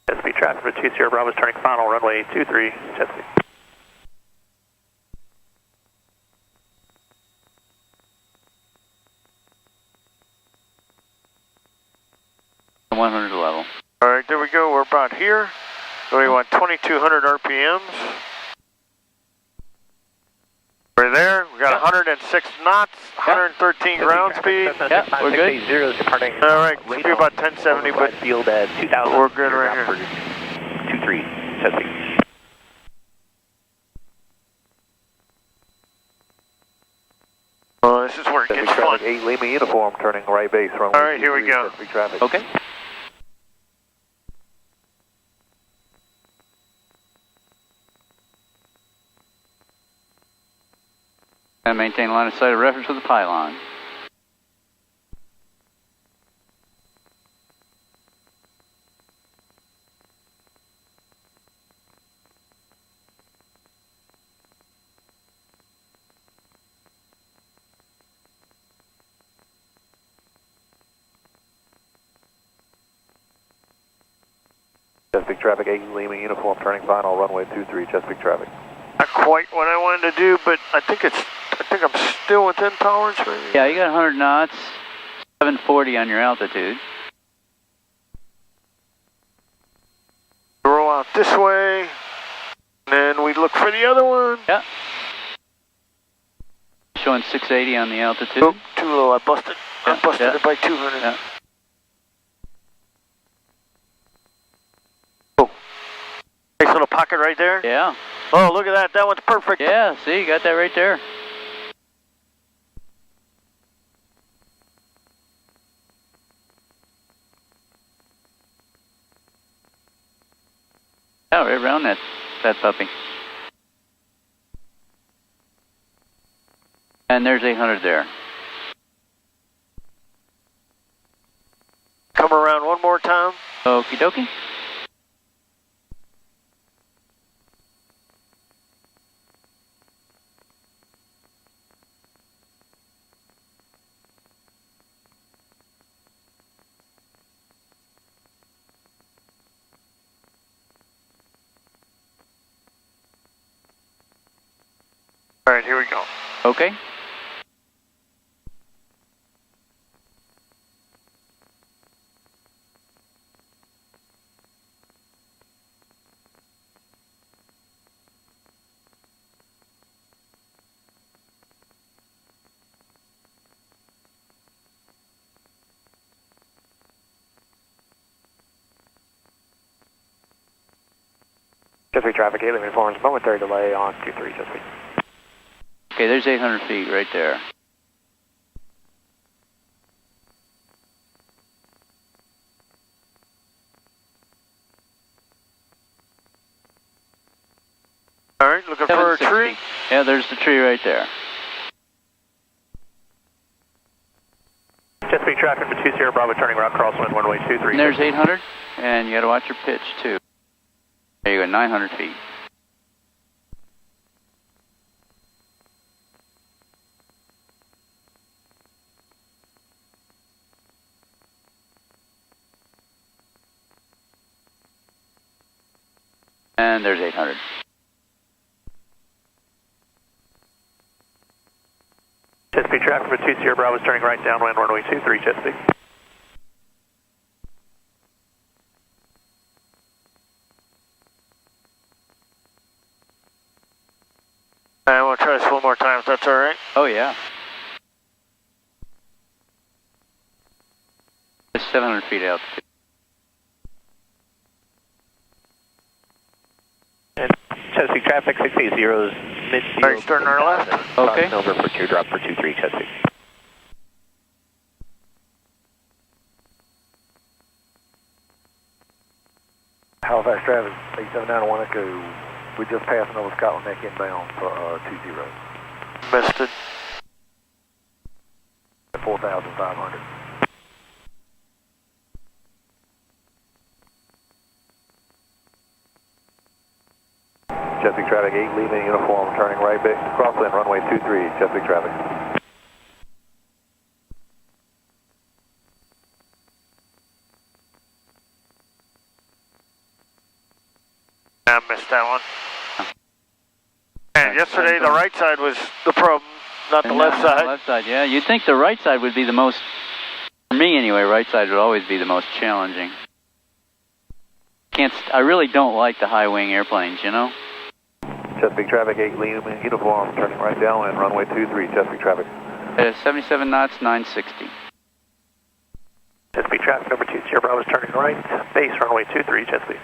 Speaker 8: Chesapeake traffic for 20 Bravo is turning final, runway 23, Chesapeake.
Speaker 2: level.
Speaker 1: Alright, there we go, we're about here. So we want 2200 RPMs. We're there, we got 106 knots, 113 ground speed.
Speaker 2: Yeah, we're good.
Speaker 1: Alright, should be about 1070, but
Speaker 8: field at 2000.
Speaker 1: we're good right here.
Speaker 8: 23, Chesapeake.
Speaker 1: Oh, this is where it gets fun.
Speaker 4: 8 Lima uniform turning right base.
Speaker 1: Alright, here we go.
Speaker 4: Traffic.
Speaker 2: Okay. And maintain line of sight of reference with the pylon.
Speaker 4: Chesapeake traffic, 8 Lima uniform turning final, runway 23, Chesapeake traffic.
Speaker 1: Not quite what I wanted to do, but I think I'm still within tolerance maybe.
Speaker 2: Yeah, you got 100 knots, 740 on your altitude.
Speaker 1: Roll out this way, and then we look for the other one.
Speaker 2: Yeah. Showing 680 on the altitude.
Speaker 1: Oh, too low, I busted it by 200.
Speaker 2: Yeah.
Speaker 1: Oh, nice little pocket right there.
Speaker 2: Yeah.
Speaker 1: Oh, look at that, that one's perfect.
Speaker 2: Yeah, see, you got that right there. Oh, right around that puppy. And there's 800 there.
Speaker 1: Come around one more time.
Speaker 2: Okie dokie.
Speaker 1: All right, here we go.
Speaker 2: Okay.
Speaker 5: Chesapeake traffic, Alien uniforms, momentary delay on 23, Chesapeake.
Speaker 2: Okay, there's 800 feet right there.
Speaker 1: All right, looking for a tree.
Speaker 2: Yeah, there's the tree right there.
Speaker 8: Chesapeake traffic for 20 Bravo turning around crosswind, runway 23.
Speaker 2: And there's 800, and you got to watch your pitch too. There you go, 900 feet. And there's 800.
Speaker 8: Chesapeake traffic for 20 Bravo is turning right downwind, runway 23, Chesapeake.
Speaker 1: I want to try this one more time, if that's all right.
Speaker 2: Oh, yeah. It's 700 feet altitude.
Speaker 8: And Chesapeake traffic 680's mid-field.
Speaker 1: All right, starting our left.
Speaker 2: Okay.
Speaker 8: Over for teardrop for 23, Chesapeake.
Speaker 4: Halifax traffic, 879 Echo. We just passed Nova Scotland Neck inbound for 20.
Speaker 1: Missed it.
Speaker 4: 4,500.
Speaker 5: Chesapeake traffic 8, leaving uniform, turning right, crosswind, runway 23, Chesapeake traffic.
Speaker 1: I missed that one. And yesterday the right side was the problem, not the left side.
Speaker 2: Left side, yeah. You'd think the right side would be the most, for me anyway, right side would always be the most challenging. I really don't like the high wing airplanes, you know?
Speaker 5: Chesapeake traffic 8, leaving uniform, turning right downwind, runway 23, Chesapeake traffic.
Speaker 2: 77 knots, 960.
Speaker 5: Chesapeake traffic number 20 Bravo is turning right, base runway 23, Chesapeake.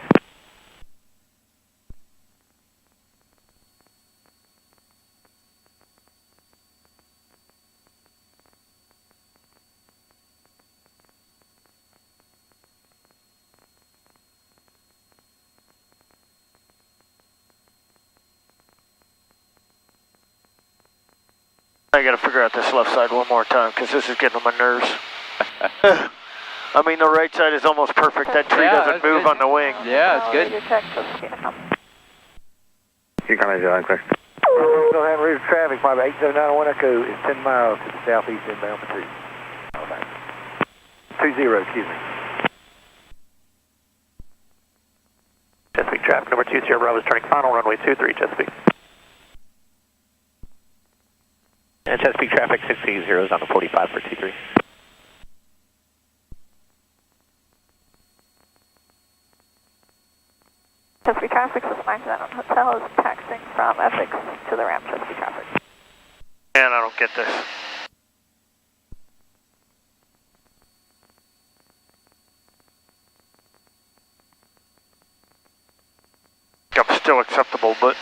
Speaker 1: I gotta figure out this left side one more time because this is getting on my nerves. I mean, the right side is almost perfect. That tree doesn't move on the wing.
Speaker 2: Yeah, it's good.
Speaker 5: You can have clear.
Speaker 9: Go ahead and route traffic, probably 8791 Echo is 10 miles to the southeast inbound for 2. 20, excuse me.
Speaker 5: Chesapeake traffic number 20 Bravo is turning final, runway 23, Chesapeake. And Chesapeake traffic 680 is on the 45 for T3.
Speaker 6: Chesapeake traffic 697 Hotel is taxiing from Essex to the ramp, Chesapeake traffic.
Speaker 1: Man, I don't get this. I'm still acceptable, but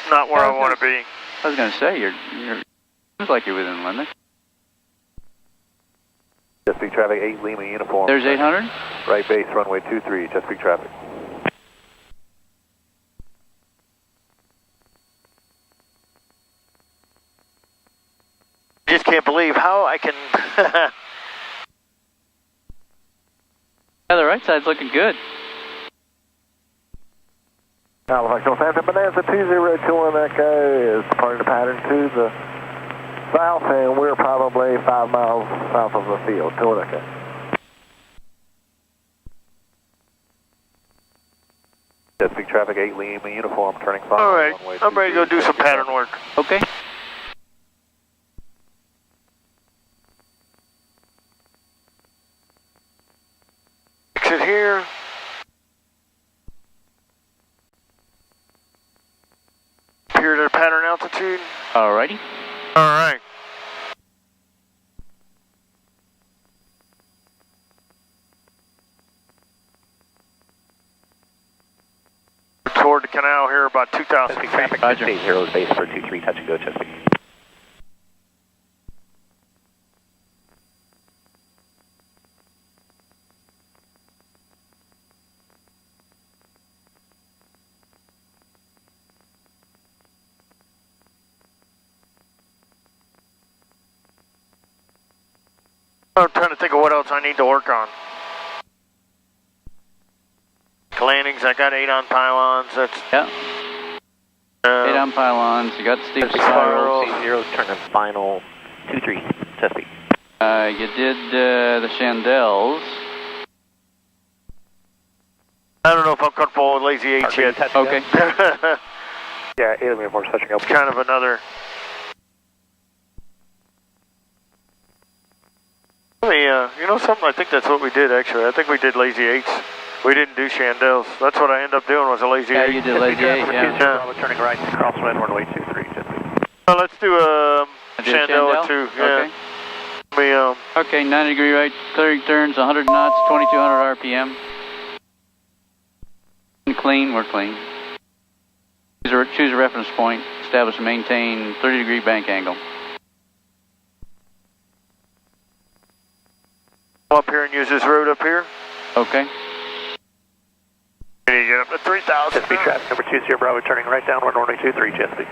Speaker 1: not where I want to be.
Speaker 2: I was going to say, you're seems like you're within limits.
Speaker 5: Chesapeake traffic 8, Lima uniform.
Speaker 2: There's 800?
Speaker 5: Right base, runway 23, Chesapeake traffic.
Speaker 1: I just can't believe how I can...
Speaker 2: Yeah, the right side's looking good.
Speaker 9: Halifax North Hampton Bonanza 2021 Echo is departing the pattern to the south, and we're probably 5 miles south of the field. Toward Echo.
Speaker 5: Chesapeake traffic 8, Lima uniform, turning final.
Speaker 1: All right, I'm ready to go do some pattern work.
Speaker 2: Okay.
Speaker 1: Exit here. Here to pattern altitude.
Speaker 2: Alrighty.
Speaker 1: All right. Toward the canal here, about 2,000 feet.
Speaker 5: Traffic 680 is base for 23, touch and go, Chesapeake.
Speaker 1: I'm trying to think of what else I need to work on. Landings, I got 8 on pylons. That's
Speaker 2: 8 on pylons. You got steep spiral.
Speaker 5: C0 turning final 23, Chesapeake.
Speaker 2: You did the chandelles.
Speaker 1: I don't know if I'm comfortable with Lazy H yet.
Speaker 2: Okay.
Speaker 5: Yeah, 8 uniform touching up.
Speaker 1: Kind of another. You know something? I think that's what we did actually. I think we did Lazy 8s. We didn't do chandelles. That's what I ended up doing was a Lazy 8.
Speaker 2: Yeah, you did Lazy 8, yeah.
Speaker 5: Turning right, crosswind, runway 23, Chesapeake.
Speaker 1: Let's do a chandelle or 2. Yeah.
Speaker 2: Okay. Okay, 90 degree right, clearing turns, 100 knots, 2200 RPM. Clean, we're clean. Choose a reference point, establish and maintain 30 degree bank angle.
Speaker 1: Up here and use this road up here.
Speaker 2: Okay.
Speaker 1: You get up to 3,000.
Speaker 5: Chesapeake traffic number 20 Bravo, turning right downwind, runway 23, Chesapeake.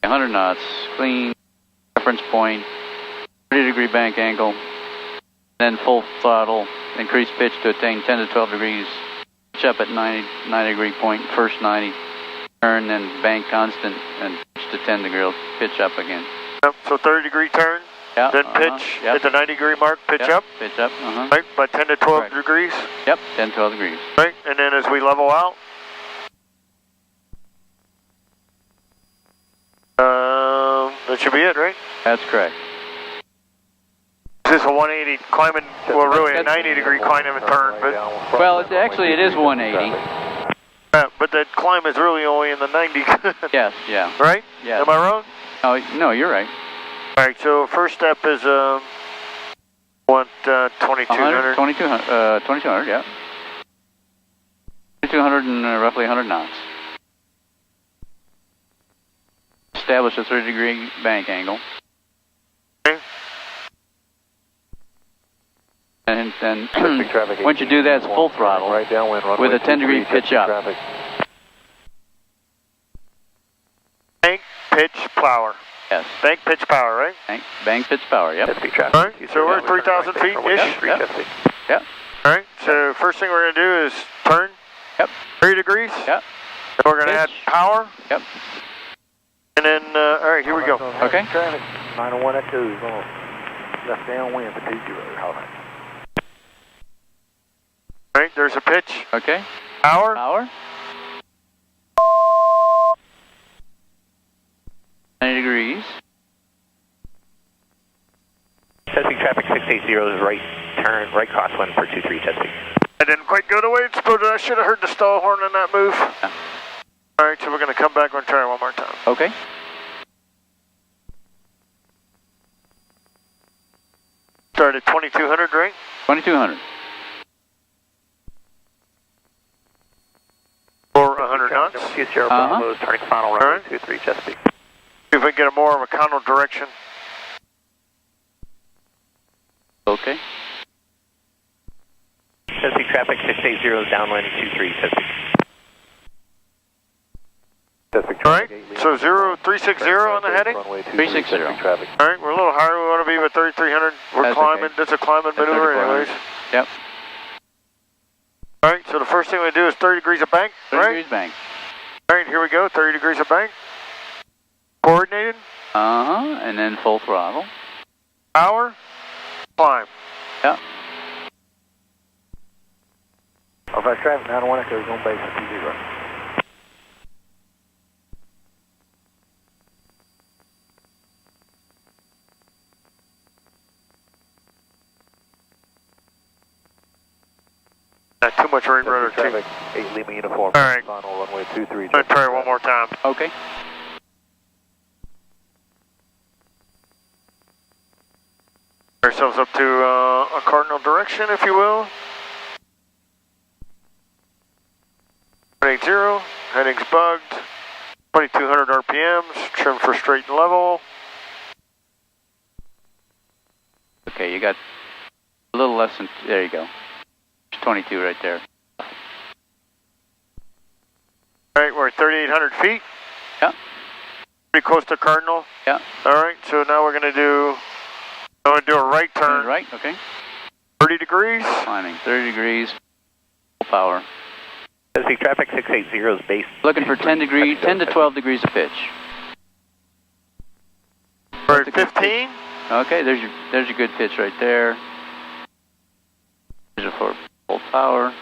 Speaker 2: Okay, 100 knots, clean, reference point, 30 degree bank angle, then full throttle increase pitch to attain 10 to 12 degrees. Pitch up at 90 degree point, first 90. Turn, then bank constant, and pitch to 10 degree, pitch up again.
Speaker 1: Yep, so 30 degree turn.
Speaker 2: Yep,
Speaker 1: then pitch at the 90 degree mark, pitch up.
Speaker 2: Pitch up,
Speaker 1: Right, by 10 to 12 degrees.
Speaker 2: Yep, 10, 12 degrees.
Speaker 1: Right, and then as we level out, that should be it, right?
Speaker 2: That's correct.
Speaker 1: This is a 180 climbing, well, really a 90 degree climb and turn, but...
Speaker 2: Well, actually it is 180.
Speaker 1: But that climb is really only in the 90.
Speaker 2: Yes, yeah.
Speaker 1: Right?
Speaker 2: Yeah.
Speaker 1: Am I wrong?
Speaker 2: No, you're right.
Speaker 1: All right, so first step is 2200.
Speaker 2: 2200, yeah. 2200 and roughly 100 knots. Establish a 30 degree bank angle.
Speaker 1: Okay.
Speaker 2: And then once you do that, it's full throttle with a 10 degree pitch up.
Speaker 1: Bank, pitch, power.
Speaker 2: Yes.
Speaker 1: Bank, pitch, power, right?
Speaker 2: Bank, pitch, power, yep.
Speaker 1: All right, so we're 3,000 feet-ish?
Speaker 2: Yep.
Speaker 1: All right, so first thing we're going to do is turn.
Speaker 2: Yep.
Speaker 1: 30 degrees.
Speaker 2: Yep.
Speaker 1: And we're going to add power.
Speaker 2: Yep.
Speaker 1: And then, all right, here we go.
Speaker 2: Okay.
Speaker 9: Traffic, 901 Echo is on left downwind for 20. All right.
Speaker 1: All right, there's a pitch.
Speaker 2: Okay.
Speaker 1: Power.
Speaker 2: Power. 90 degrees.
Speaker 5: Chesapeake traffic 680 is right turn, right crosswind for 23 Chesapeake.
Speaker 1: I didn't quite go the way it's supposed to. I should have heard the stall horn in that move.
Speaker 2: Yeah.
Speaker 1: All right, so we're going to come back and try it one more time.
Speaker 2: Okay.
Speaker 1: Start at 2200, right?
Speaker 2: 2200.
Speaker 1: Or 100 knots.
Speaker 5: Bravo, turning final runway 23 Chesapeake.
Speaker 1: See if we can get a more of a counter direction.
Speaker 2: Okay.
Speaker 5: Chesapeake traffic 680 is downwind 23 Chesapeake.
Speaker 1: All right, so 0360 on the heading?
Speaker 2: 360.
Speaker 1: All right, we're a little higher. We want to be with 3300. We're
Speaker 2: That's
Speaker 1: climbing.
Speaker 2: okay.
Speaker 1: That's a climbing maneuver anyways.
Speaker 2: Yep.
Speaker 1: All right, so the first thing we do is 30 degrees of bank,
Speaker 2: 30
Speaker 1: right?
Speaker 2: degrees bank.
Speaker 1: All right, here we go, 30 degrees of bank. Coordinated.
Speaker 2: And then full throttle.
Speaker 1: Power. Climb.
Speaker 2: Yep.
Speaker 9: All right, traffic, 901 Echo is on base for 20.
Speaker 1: Not too much rain rudder, too.
Speaker 9: Traffic, 8 Lima uniform.
Speaker 1: All right.
Speaker 9: Final runway 23.
Speaker 1: I'm going to try it one more time.
Speaker 2: Okay.
Speaker 1: Ourselves up to a cardinal direction, if you will. 180, heading's bugged. 2200 RPMs, trim for straight and level.
Speaker 2: Okay, you got a little less than, there you go. 22 right there.
Speaker 1: All right, we're at 3,800 feet.
Speaker 2: Yeah.
Speaker 1: Pretty close to cardinal.
Speaker 2: Yeah.
Speaker 1: All right, so now we're going to do, I'm going to do a right turn.
Speaker 2: Right, okay.
Speaker 1: 30 degrees.
Speaker 2: Climbing, 30 degrees, full power.
Speaker 5: Chesapeake traffic 680 is base.
Speaker 2: Looking for 10 to 12 degrees of pitch.
Speaker 1: We're at 15.
Speaker 2: Okay, there's your good pitch right there. There's a full power.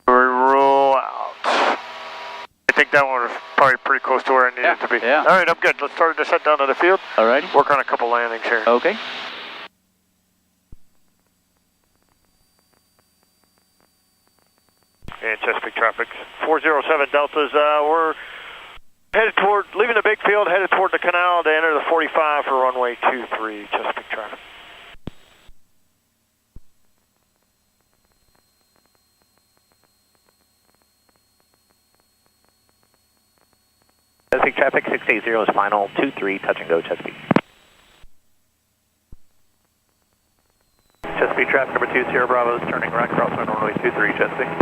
Speaker 1: We roll out. I think that one was probably pretty close to where I needed it to be.
Speaker 2: Yeah.
Speaker 1: All right, I'm good. Let's start to set down to the field.
Speaker 2: All righty.
Speaker 1: Work on a couple landings here.
Speaker 2: Okay.
Speaker 1: And Chesapeake traffic 407 Deltas. We're headed toward, leaving the big field, headed toward the canal to enter the 45 for runway 23, Chesapeake traffic.
Speaker 5: Chesapeake traffic 680 is final 23, touch and go Chesapeake. Chesapeake traffic number 20 Bravo is turning right crosswind runway 23 Chesapeake.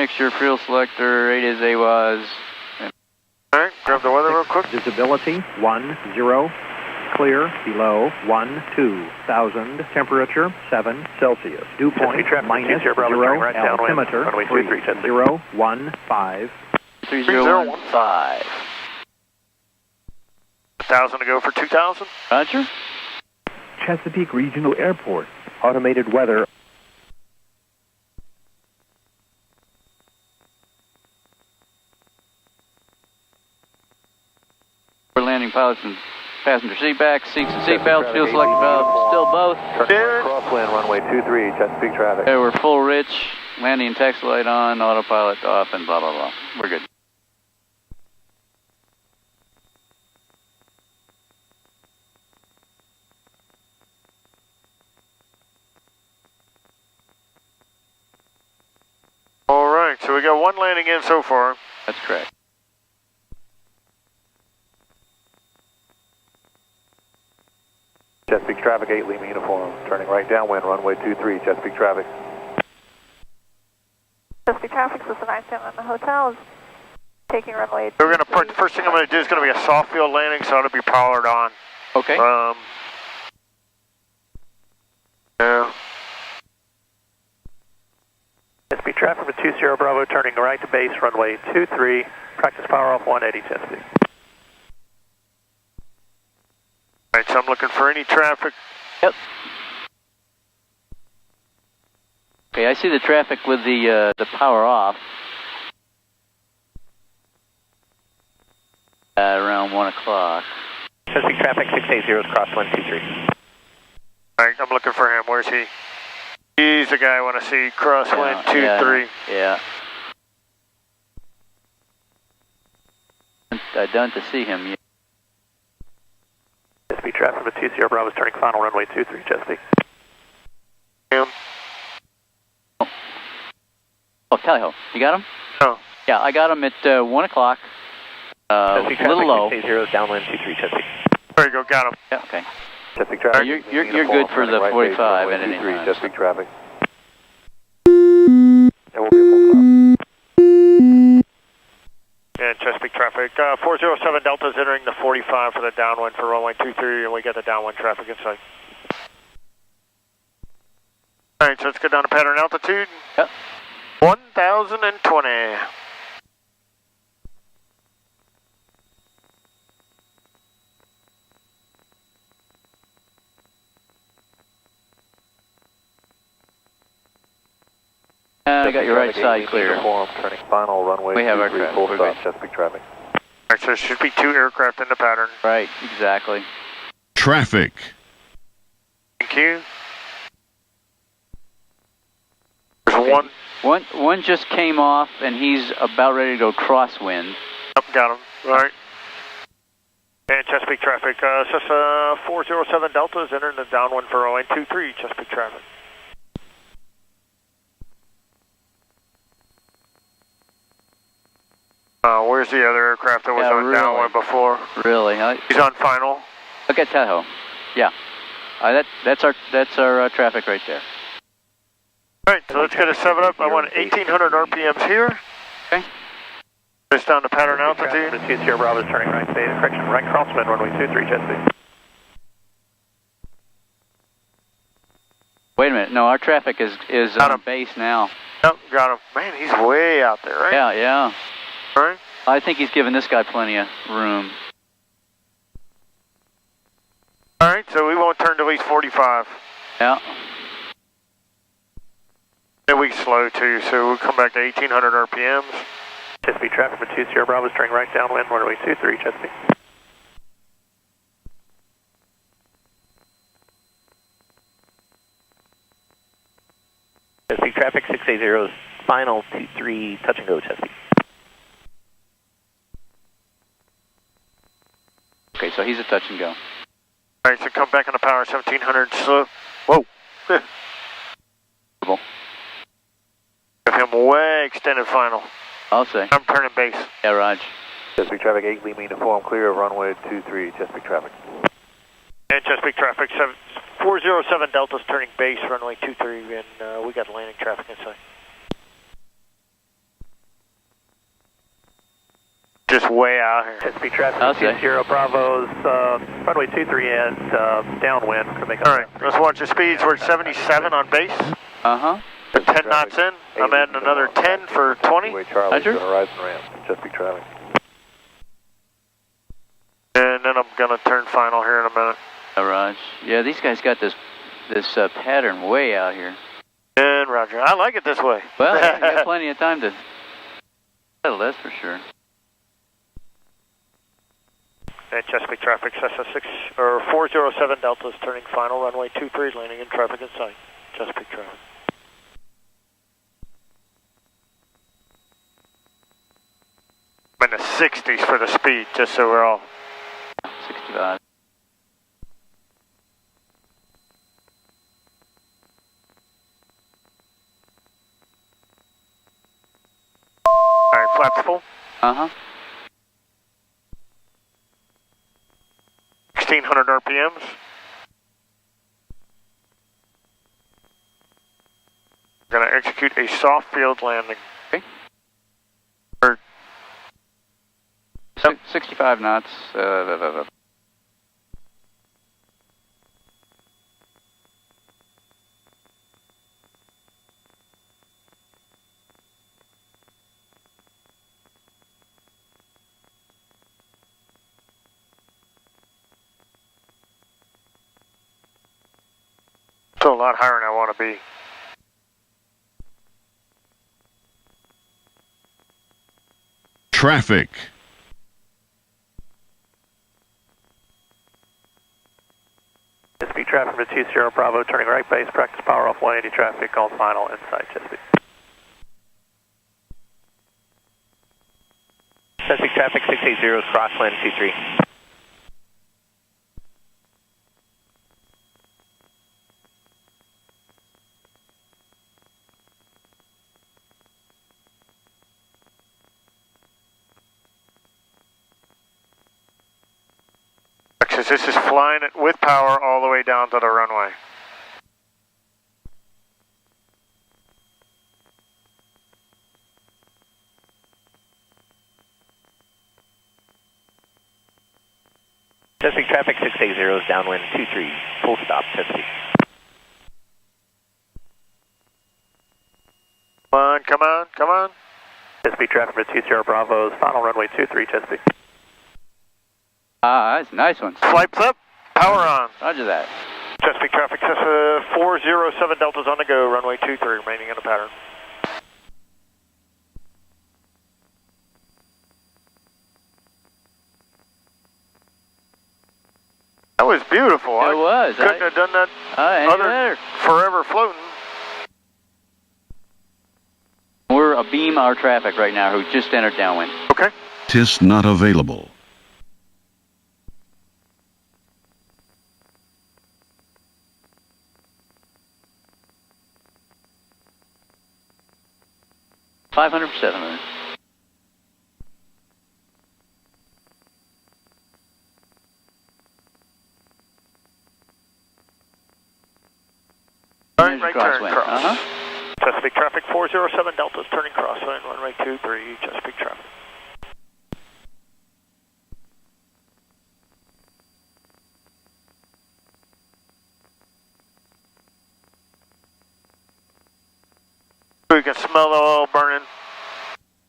Speaker 2: mixture, fuel selector, 8 is AWAS.
Speaker 1: Alright, grab the weather real quick.
Speaker 10: Visibility 10, clear below 12,000, temperature 7 Celsius. Dew point minus 0, altimeter 3015.
Speaker 2: 3015.
Speaker 1: 1,000 to go for 2,000.
Speaker 2: Roger.
Speaker 10: Chesapeake Regional Airport. Automated weather.
Speaker 2: For landing pilots and passenger seatbacks, seats and seatbelts, fuel selector valve, still both.
Speaker 3: Crosswind, runway 23, Chesapeake traffic.
Speaker 2: Okay, we're full rich, landing and taxi light on, autopilot off, and blah, blah, blah. We're good.
Speaker 1: Alright, so we got one landing in so far.
Speaker 2: That's correct.
Speaker 3: Chesapeake traffic, 8 Lima uniform, turning right downwind, runway 23, Chesapeake traffic.
Speaker 6: Chesapeake traffic, Cessna 97 in the hotel is taking runway.
Speaker 1: We're gonna put, first thing I'm gonna do is gonna be a soft field landing, so it'll be powered on.
Speaker 2: Okay.
Speaker 1: Yeah.
Speaker 8: Chesapeake traffic for 20 Bravo, turning right to base, runway 23, practice power off 180, Chesapeake.
Speaker 1: Alright, so I'm looking for any traffic.
Speaker 2: Yep. Okay, I see the traffic with the power off. Around 1 o'clock.
Speaker 3: Chesapeake traffic, 680 is crosswind 23.
Speaker 1: Alright, I'm looking for him. Where's he? He's the guy I want to see. Crosswind 23.
Speaker 2: Yeah. I don't to see him yet.
Speaker 8: Chesapeake traffic for 20 Bravo is turning final runway 23, Chesapeake.
Speaker 1: Him.
Speaker 2: Oh, Tally-ho. You got him?
Speaker 1: No.
Speaker 2: Yeah, I got him at 1 o'clock. A little low.
Speaker 3: 680 downwind 23, Chesapeake.
Speaker 1: There you go, got him.
Speaker 2: Yeah, okay.
Speaker 3: Chesapeake traffic.
Speaker 2: You're good for the 45 at any time.
Speaker 3: Chesapeake traffic. There will be a full stop.
Speaker 1: And Chesapeake traffic. 407 Delta's entering the 45 for the downwind for runway 23, and we got the downwind traffic in sight. Alright, so let's go down to pattern altitude.
Speaker 2: Yep.
Speaker 1: 1,020.
Speaker 2: I got your right side clear.
Speaker 3: Uniform, turning final runway.
Speaker 2: We have our
Speaker 3: traffic. Full stop, Chesapeake traffic.
Speaker 1: Alright, so there should be 2 aircraft in the pattern.
Speaker 2: Right, exactly.
Speaker 7: Traffic.
Speaker 1: Thank you. There's
Speaker 2: One just came off, and he's about ready to go crosswind.
Speaker 1: Yep, got him. Alright. And Chesapeake traffic. Cessna 407 Delta is entering the downwind for runway 23, Chesapeake traffic. Where's the other aircraft that was on downwind before?
Speaker 2: Really?
Speaker 1: He's on final.
Speaker 2: Look at Tahoe. Yeah. That's our traffic right there.
Speaker 1: Alright, so let's get a 7 up. I want 1,800 RPMs here.
Speaker 2: Okay.
Speaker 1: Just down to pattern altitude.
Speaker 8: 20 Bravo is turning right base, correction, right crosswind, runway 23, Chesapeake.
Speaker 2: Wait a minute. No, our traffic is on base now.
Speaker 1: Yep, got him. Man, he's way out there, right?
Speaker 2: Yeah, yeah.
Speaker 1: Alright.
Speaker 2: I think he's giving this guy plenty of room.
Speaker 1: Alright, so we won't turn till he's 45.
Speaker 2: Yeah.
Speaker 1: And we slow too, so we'll come back to 1,800 RPMs.
Speaker 8: Chesapeake traffic for 20 Bravo is turning right downwind, runway 23, Chesapeake. Chesapeake traffic 680 final 23, touch and go, Chesapeake.
Speaker 2: Okay, so he's a touch and go.
Speaker 1: Alright, so come back on the power 1,700 slow. Whoa. Give him way extended final.
Speaker 2: I'll say.
Speaker 1: I'm turning base.
Speaker 2: Yeah, Raj.
Speaker 3: Chesapeake traffic 8 Lima uniform, clear of runway 23, Chesapeake traffic.
Speaker 1: And Chesapeake traffic 407 Delta's turning base, runway 23, and we got landing traffic inside. Just way out here.
Speaker 8: Chesapeake traffic, 20 Bravo's runway 23 and downwind.
Speaker 1: All right, let's watch the speeds. We're at 77 on base. 10 knots in. I'm adding another 10 for 20.
Speaker 4: Horizon ramp, Chesapeake traffic.
Speaker 1: And then I'm going to turn final here in a minute.
Speaker 2: Raj. Yeah, these guys got this pattern way out here.
Speaker 1: And Roger. I like it this way.
Speaker 2: Well, you got plenty of time to settle, that's for sure.
Speaker 1: And Chesapeake traffic, Cessna 407 Delta is turning final, runway 23, landing in traffic in sight. Chesapeake traffic. I'm in the 60s for the speed, just so we're all...
Speaker 2: 65.
Speaker 1: All right, flaps full. 1600 RPMs. We're going to execute a soft field landing.
Speaker 2: Okay. 65 knots.
Speaker 1: Still a lot higher than I want to be.
Speaker 7: Traffic.
Speaker 8: Chesapeake traffic for 20 Bravo, turning right base, practice power off 180 traffic on final inside Chesapeake.
Speaker 3: Chesapeake traffic 680 crosswind 23.
Speaker 1: This is flying it with power all the way down to the runway.
Speaker 3: Chesapeake traffic 680 is downwind 23, full stop Chesapeake.
Speaker 1: Come on, come on, come on.
Speaker 8: Chesapeake traffic for 20 Bravo's final runway 23 Chesapeake.
Speaker 2: That's a nice one.
Speaker 1: Flights up, power on.
Speaker 2: Roger that.
Speaker 1: Chesapeake traffic, Cessna 407 Delta's on the go, runway 23, remaining in the pattern. That was beautiful.
Speaker 2: It was.
Speaker 1: Couldn't have done that other forever floating.
Speaker 2: We're abeam our traffic right now, who just entered downwind.
Speaker 1: Okay.
Speaker 7: TIS not available.
Speaker 2: $500 for 700.
Speaker 1: All right, right turn,
Speaker 2: crosswind.
Speaker 1: cross. Chesapeake traffic 407 Delta is turning crosswind, runway 23, Chesapeake traffic. We can smell the oil burning.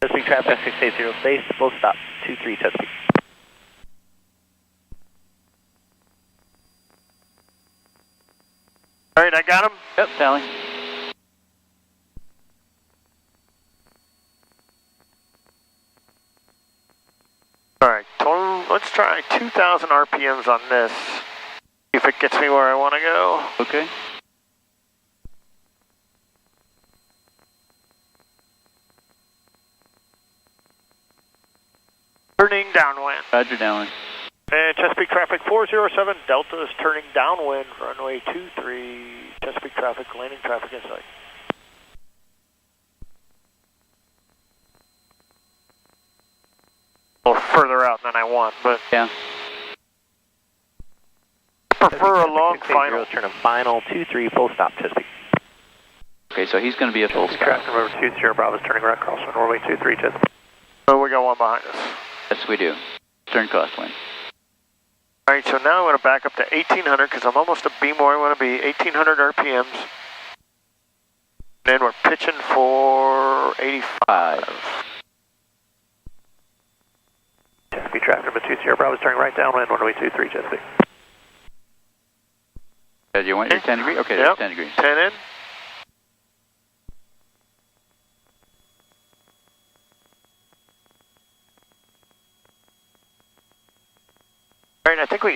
Speaker 3: Chesapeake traffic 680 base, full stop 23 Chesapeake.
Speaker 1: All right, I got him.
Speaker 2: Yep, tally.
Speaker 1: All right, let's try 2,000 RPMs on this. See if it gets me where I want to go.
Speaker 2: Okay.
Speaker 1: Turning downwind.
Speaker 2: Roger, downwind.
Speaker 1: And Chesapeake traffic 407 Delta is turning downwind, runway 23, Chesapeake traffic, landing traffic in sight. A little further out than I want, but
Speaker 2: yeah.
Speaker 1: I prefer a long final.
Speaker 3: Turn a final 23, full stop Chesapeake.
Speaker 2: Okay, so he's going to be a full stop.
Speaker 8: Traffic number 20 Bravo is turning right crosswind, runway 23 Chesapeake.
Speaker 1: So we got one behind us.
Speaker 2: That's we do. Stern crosswind.
Speaker 1: All right, so now I want to back up to 1800 because I'm almost a beam where I want to be. 1800 RPMs. Then we're pitching for 85.
Speaker 8: Chesapeake traffic number 20 Bravo is turning right downwind, runway 23, Chesapeake.
Speaker 2: Do you want your 10 degree? Okay,
Speaker 1: yep.
Speaker 2: There's 10 degrees.
Speaker 1: 10 in. All right, I think we